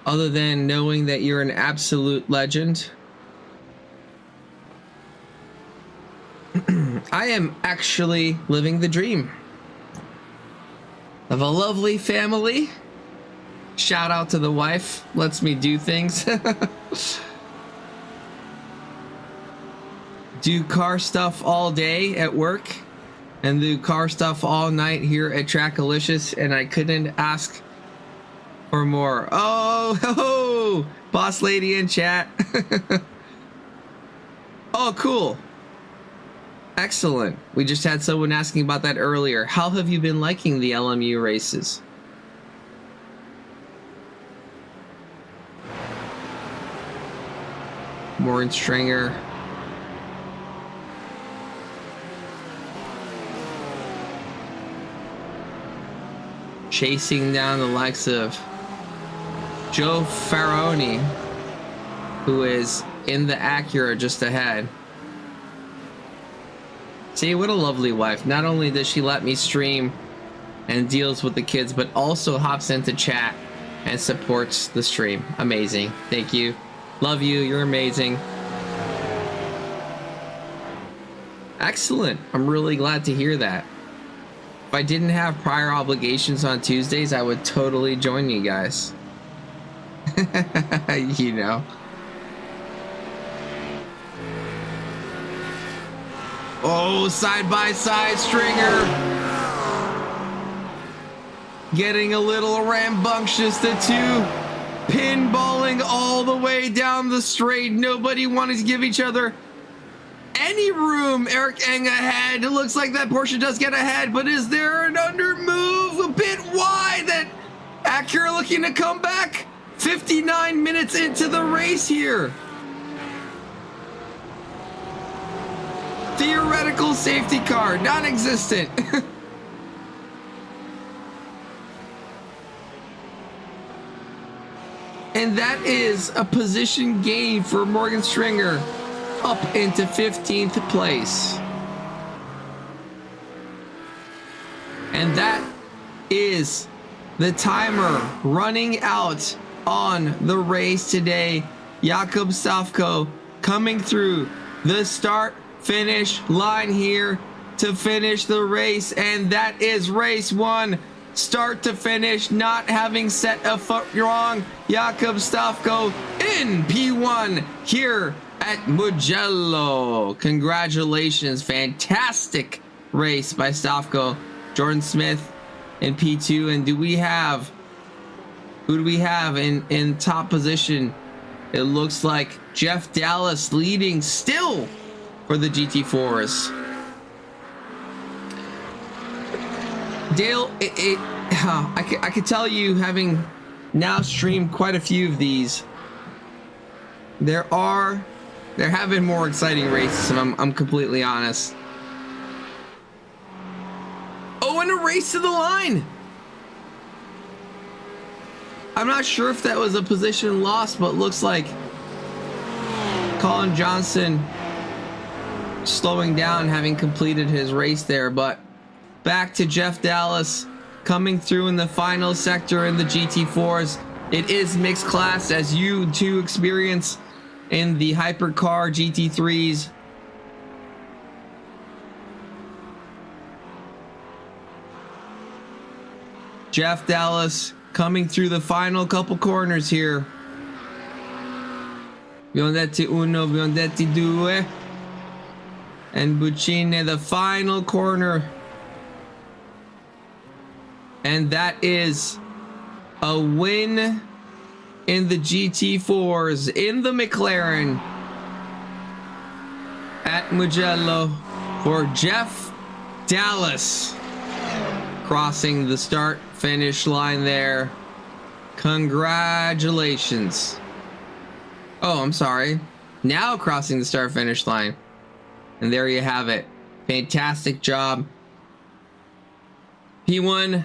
Other than knowing that you're an absolute legend. I am actually living the dream of a lovely family. Shout out to the wife, lets me do things. Do car stuff all day at work and do car stuff all night here at TRACKILICIOUS, and I couldn't ask or more. Oh, ho, ho, boss lady in chat. Oh, cool. Excellent. We just had someone asking about that earlier. How have you been liking the LMU races? Maureen Stringer. Chasing down the likes of Joe Faroni, who is in the Acura just ahead. See, what a lovely wife. Not only does she let me stream and deals with the kids, but also hops into chat and supports the stream. Amazing. Thank you. Love you. You're amazing. Excellent. I'm really glad to hear that. If I didn't have prior obligations on Tuesdays, I would totally join you guys. You know. Oh, side by side stringer. Getting a little rambunctious, the two pinballing all the way down the straight. Nobody wanted to give each other any room. Eric Eng ahead. It looks like that Porsche does get ahead, but is there an under move a bit wide that Acura looking to come back? 59 minutes into the race here. Theoretical safety car, non-existent. And that is a position gain for Morgan Stringer up into 15th place. And that is the timer running out on the race today. Jakob Stavko coming through the start finish line here to finish the race, and that is race one, start to finish, not having set a foot wrong. Jakob Stavko in P1 here at Mugello. Congratulations, fantastic race by Stavko. Jordan Smith in P2, and who do we have in top position? It looks like Jeff Dallas leading still for the GT4s. Dale, I could tell you, having now streamed quite a few of these, there have been more exciting races, if I'm completely honest. Oh, and a race to the line. I'm not sure if that was a position lost, but looks like Colin Johnson slowing down, having completed his race there. But back to Jeff Dallas coming through in the final sector in the GT4s. It is mixed class, as you two experience in the hypercar GT3s. Jeff Dallas coming through the final couple corners here. Biondetti uno, Biondetti due. And Buccine, the final corner. And that is a win in the GT4s, in the McLaren at Mugello for Jeff Dallas. Crossing the start finish line there. Congratulations. Oh, I'm sorry. Now crossing the start finish line. And there you have it. Fantastic job. P1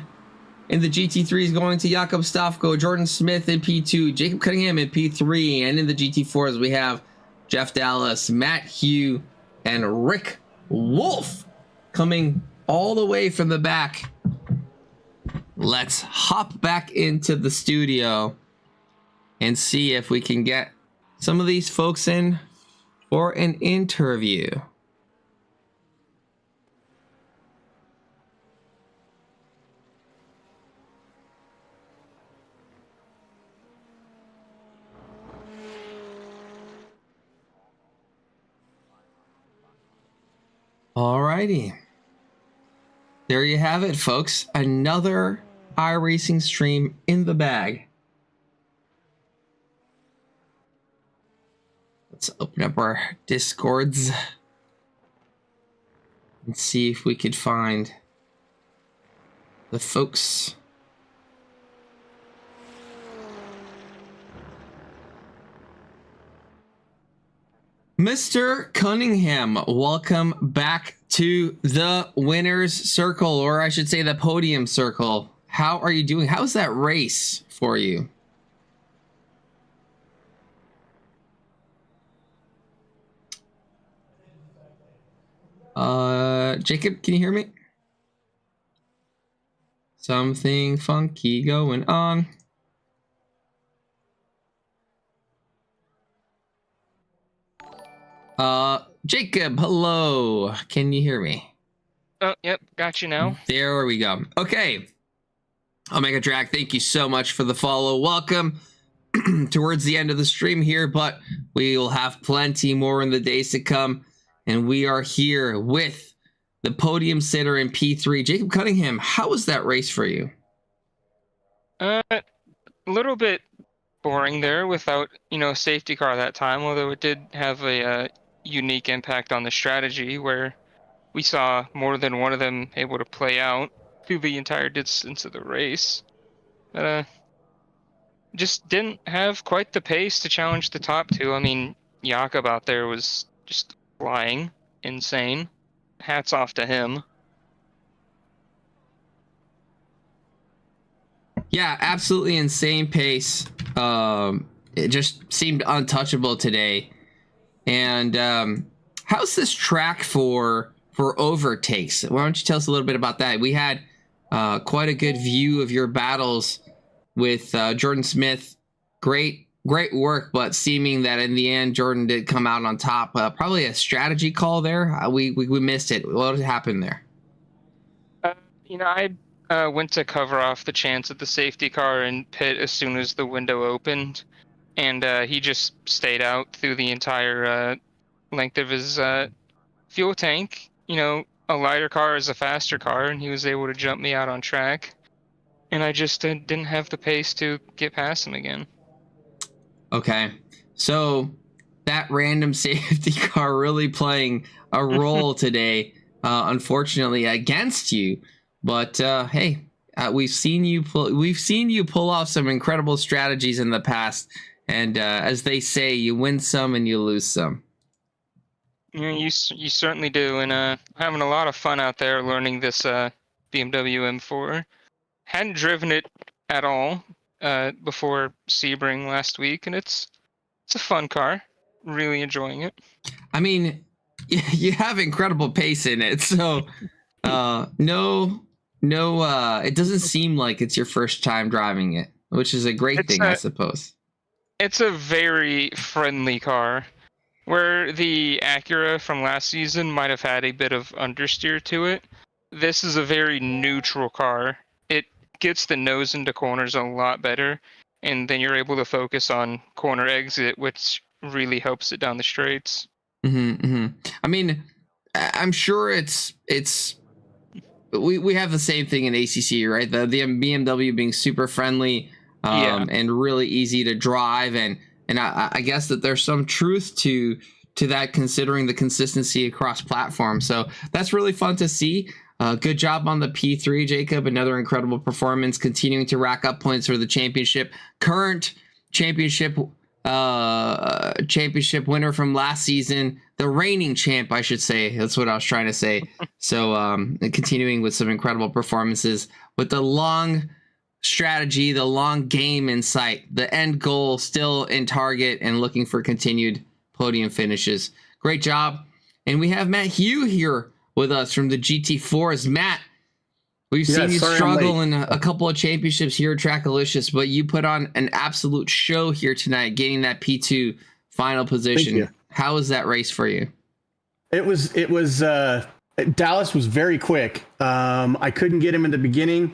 in the GT3s going to Jakob Stavko, Jordan Smith in P2, Jacob Cunningham in P3, and in the GT4s we have Jeff Dallas, Matt Hugh, and Rick Wolf coming all the way from the back. Let's hop back into the studio and see if we can get some of these folks in for an interview. Alrighty. There you have it, folks. Another iRacing stream in the bag. Let's open up our Discords and see if we could find the folks. Mr. Cunningham, welcome back to the winner's circle, or I should say the podium circle. How are you doing? How's that race for you? Jacob, can you hear me? Something funky going on. Jacob, hello. Can you hear me?
Oh, yep, got you now.
There we go. Okay. Omega Drac, thank you so much for the follow. Welcome towards the end of the stream here, but we will have plenty more in the days to come. And we are here with the podium sitter in P3. Jacob Cunningham, how was that race for you?
A little bit boring there without, safety car that time, although it did have a unique impact on the strategy where we saw more than one of them able to play out through the entire distance of the race. Just didn't have quite the pace to challenge the top two. I mean, Jakob out there was just flying, insane. Hats off to him.
Yeah, absolutely insane pace. It just seemed untouchable today. And how's this track for overtakes? Why don't you tell us a little bit about that? We had quite a good view of your battles with Jordan Smith. Great work, but seeming that in the end Jordan did come out on top. Probably a strategy call there. We missed it. What happened there?
I went to cover off the chance at the safety car and pit as soon as the window opened, and he just stayed out through the entire length of his fuel tank. A lighter car is a faster car, and he was able to jump me out on track, and I just didn't have the pace to get past him again.
Okay, so that random safety car really playing a role today, unfortunately against you. But hey, we've seen you pull off some incredible strategies in the past, and as they say, you win some and you lose some.
Yeah, you certainly do, and having a lot of fun out there learning this BMW M4. Hadn't driven it at all before Sebring last week, and it's a fun car. Really enjoying it.
I mean, you have incredible pace in it, so no, it doesn't seem like it's your first time driving it, which is a great thing, I suppose.
It's a very friendly car. Where the Acura from last season might have had a bit of understeer to it, this is a very neutral car. It gets the nose into corners a lot better, and then you're able to focus on corner exit, which really helps it down the straights.
I mean, I'm sure we have the same thing in ACC, right? The BMW being super friendly and really easy to drive, and I guess that there's some truth to that, considering the consistency across platforms. So that's really fun to see. Good job on the P3, Jacob. Another incredible performance, continuing to rack up points for the championship. Current championship winner from last season, the reigning champ, I should say. That's what I was trying to say. So continuing with some incredible performances with the long strategy, the long game in sight, the end goal still in target, and looking for continued podium finishes. Great job. And we have Matt Hugh here with us from the GT4s. Matt, we've seen you struggle in a couple of championships here at TRACKILICIOUS, but you put on an absolute show here tonight, getting that P2 final position. How was that race for you?
It was Dallas was very quick. I couldn't get him in the beginning.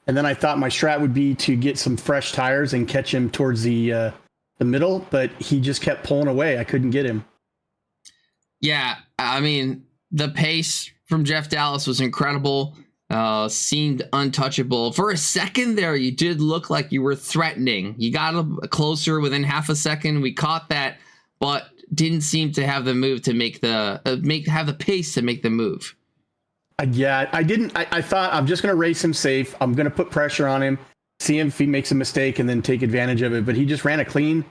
And then I thought my strat would be to get some fresh tires and catch him towards the middle, but he just kept pulling away. I couldn't get him.
Yeah, I mean, the pace from Jeff Dallas was incredible. Seemed untouchable. For a second there, you did look like you were threatening. You got closer within half a second. We caught that, but didn't seem to have the move to make have the pace to make the move.
Yeah, I didn't. I thought I'm just going to race him safe. I'm going to put pressure on him, see if he makes a mistake, and then take advantage of it. But he just ran a clean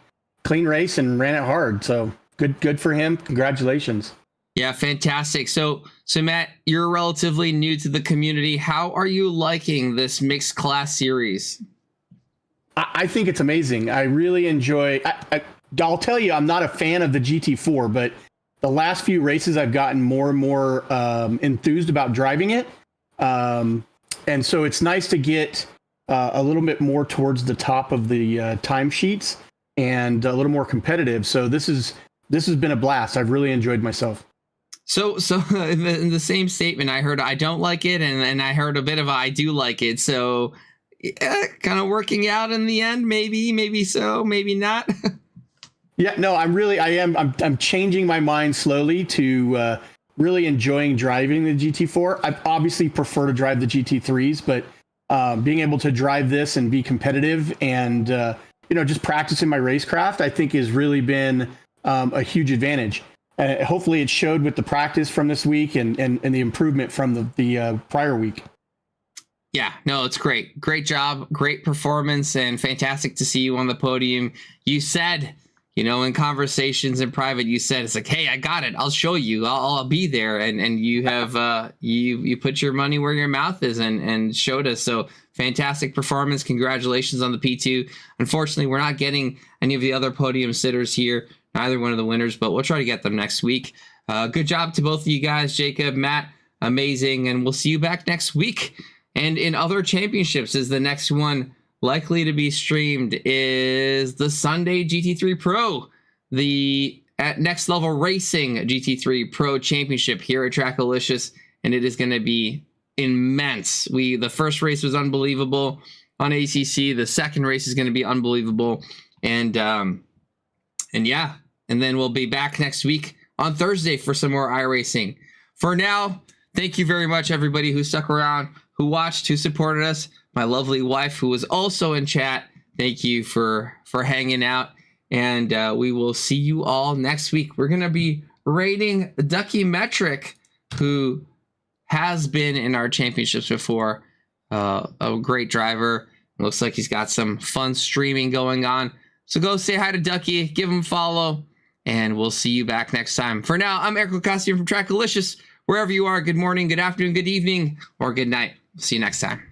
race and ran it hard. So good for him. Congratulations.
Yeah, fantastic. So Matt, you're relatively new to the community. How are you liking this mixed class series?
I think it's amazing. I really enjoy. I'll tell you, I'm not a fan of the GT4, but the last few races I've gotten more and more enthused about driving it. And so it's nice to get a little bit more towards the top of the timesheets and a little more competitive. So this has been a blast. I've really enjoyed myself.
So in the same statement, I heard I don't like it, and I heard a bit of I do like it. So kind of working out in the end, maybe so, maybe not.
Yeah, no, I'm changing my mind slowly to really enjoying driving the GT4. I obviously prefer to drive the GT3s, but being able to drive this and be competitive and just practicing my racecraft, I think has really been a huge advantage. Hopefully it showed with the practice from this week and the improvement from the prior week.
Yeah, no, it's great. Great job, great performance, and fantastic to see you on the podium. You said, in conversations in private, you said, it's like, hey, I got it. I'll show you. I'll be there. And you have, you put your money where your mouth is and showed us. So fantastic performance. Congratulations on the P2. Unfortunately, we're not getting any of the other podium sitters here, neither one of the winners, but we'll try to get them next week. Good job to both of you guys, Jacob, Matt, amazing. And we'll see you back next week. And in other championships, is the next one likely to be streamed is the Sunday GT3 Pro, the at Next Level Racing GT3 Pro Championship here at Trackalicious, and it is going to be immense. The first race was unbelievable on ACC. The second race is going to be unbelievable, and yeah, and then we'll be back next week on Thursday for some more iRacing. For now, thank you very much, everybody who stuck around, who watched, who supported us. My lovely wife, who was also in chat, thank you for hanging out. And we will see you all next week. We're going to be rating Ducky Metric, who has been in our championships before. A great driver. It looks like he's got some fun streaming going on. So go say hi to Ducky, give him a follow, and we'll see you back next time. For now, I'm Eric Ghoukasian from Trackalicious. Wherever you are, good morning, good afternoon, good evening, or good night. See you next time.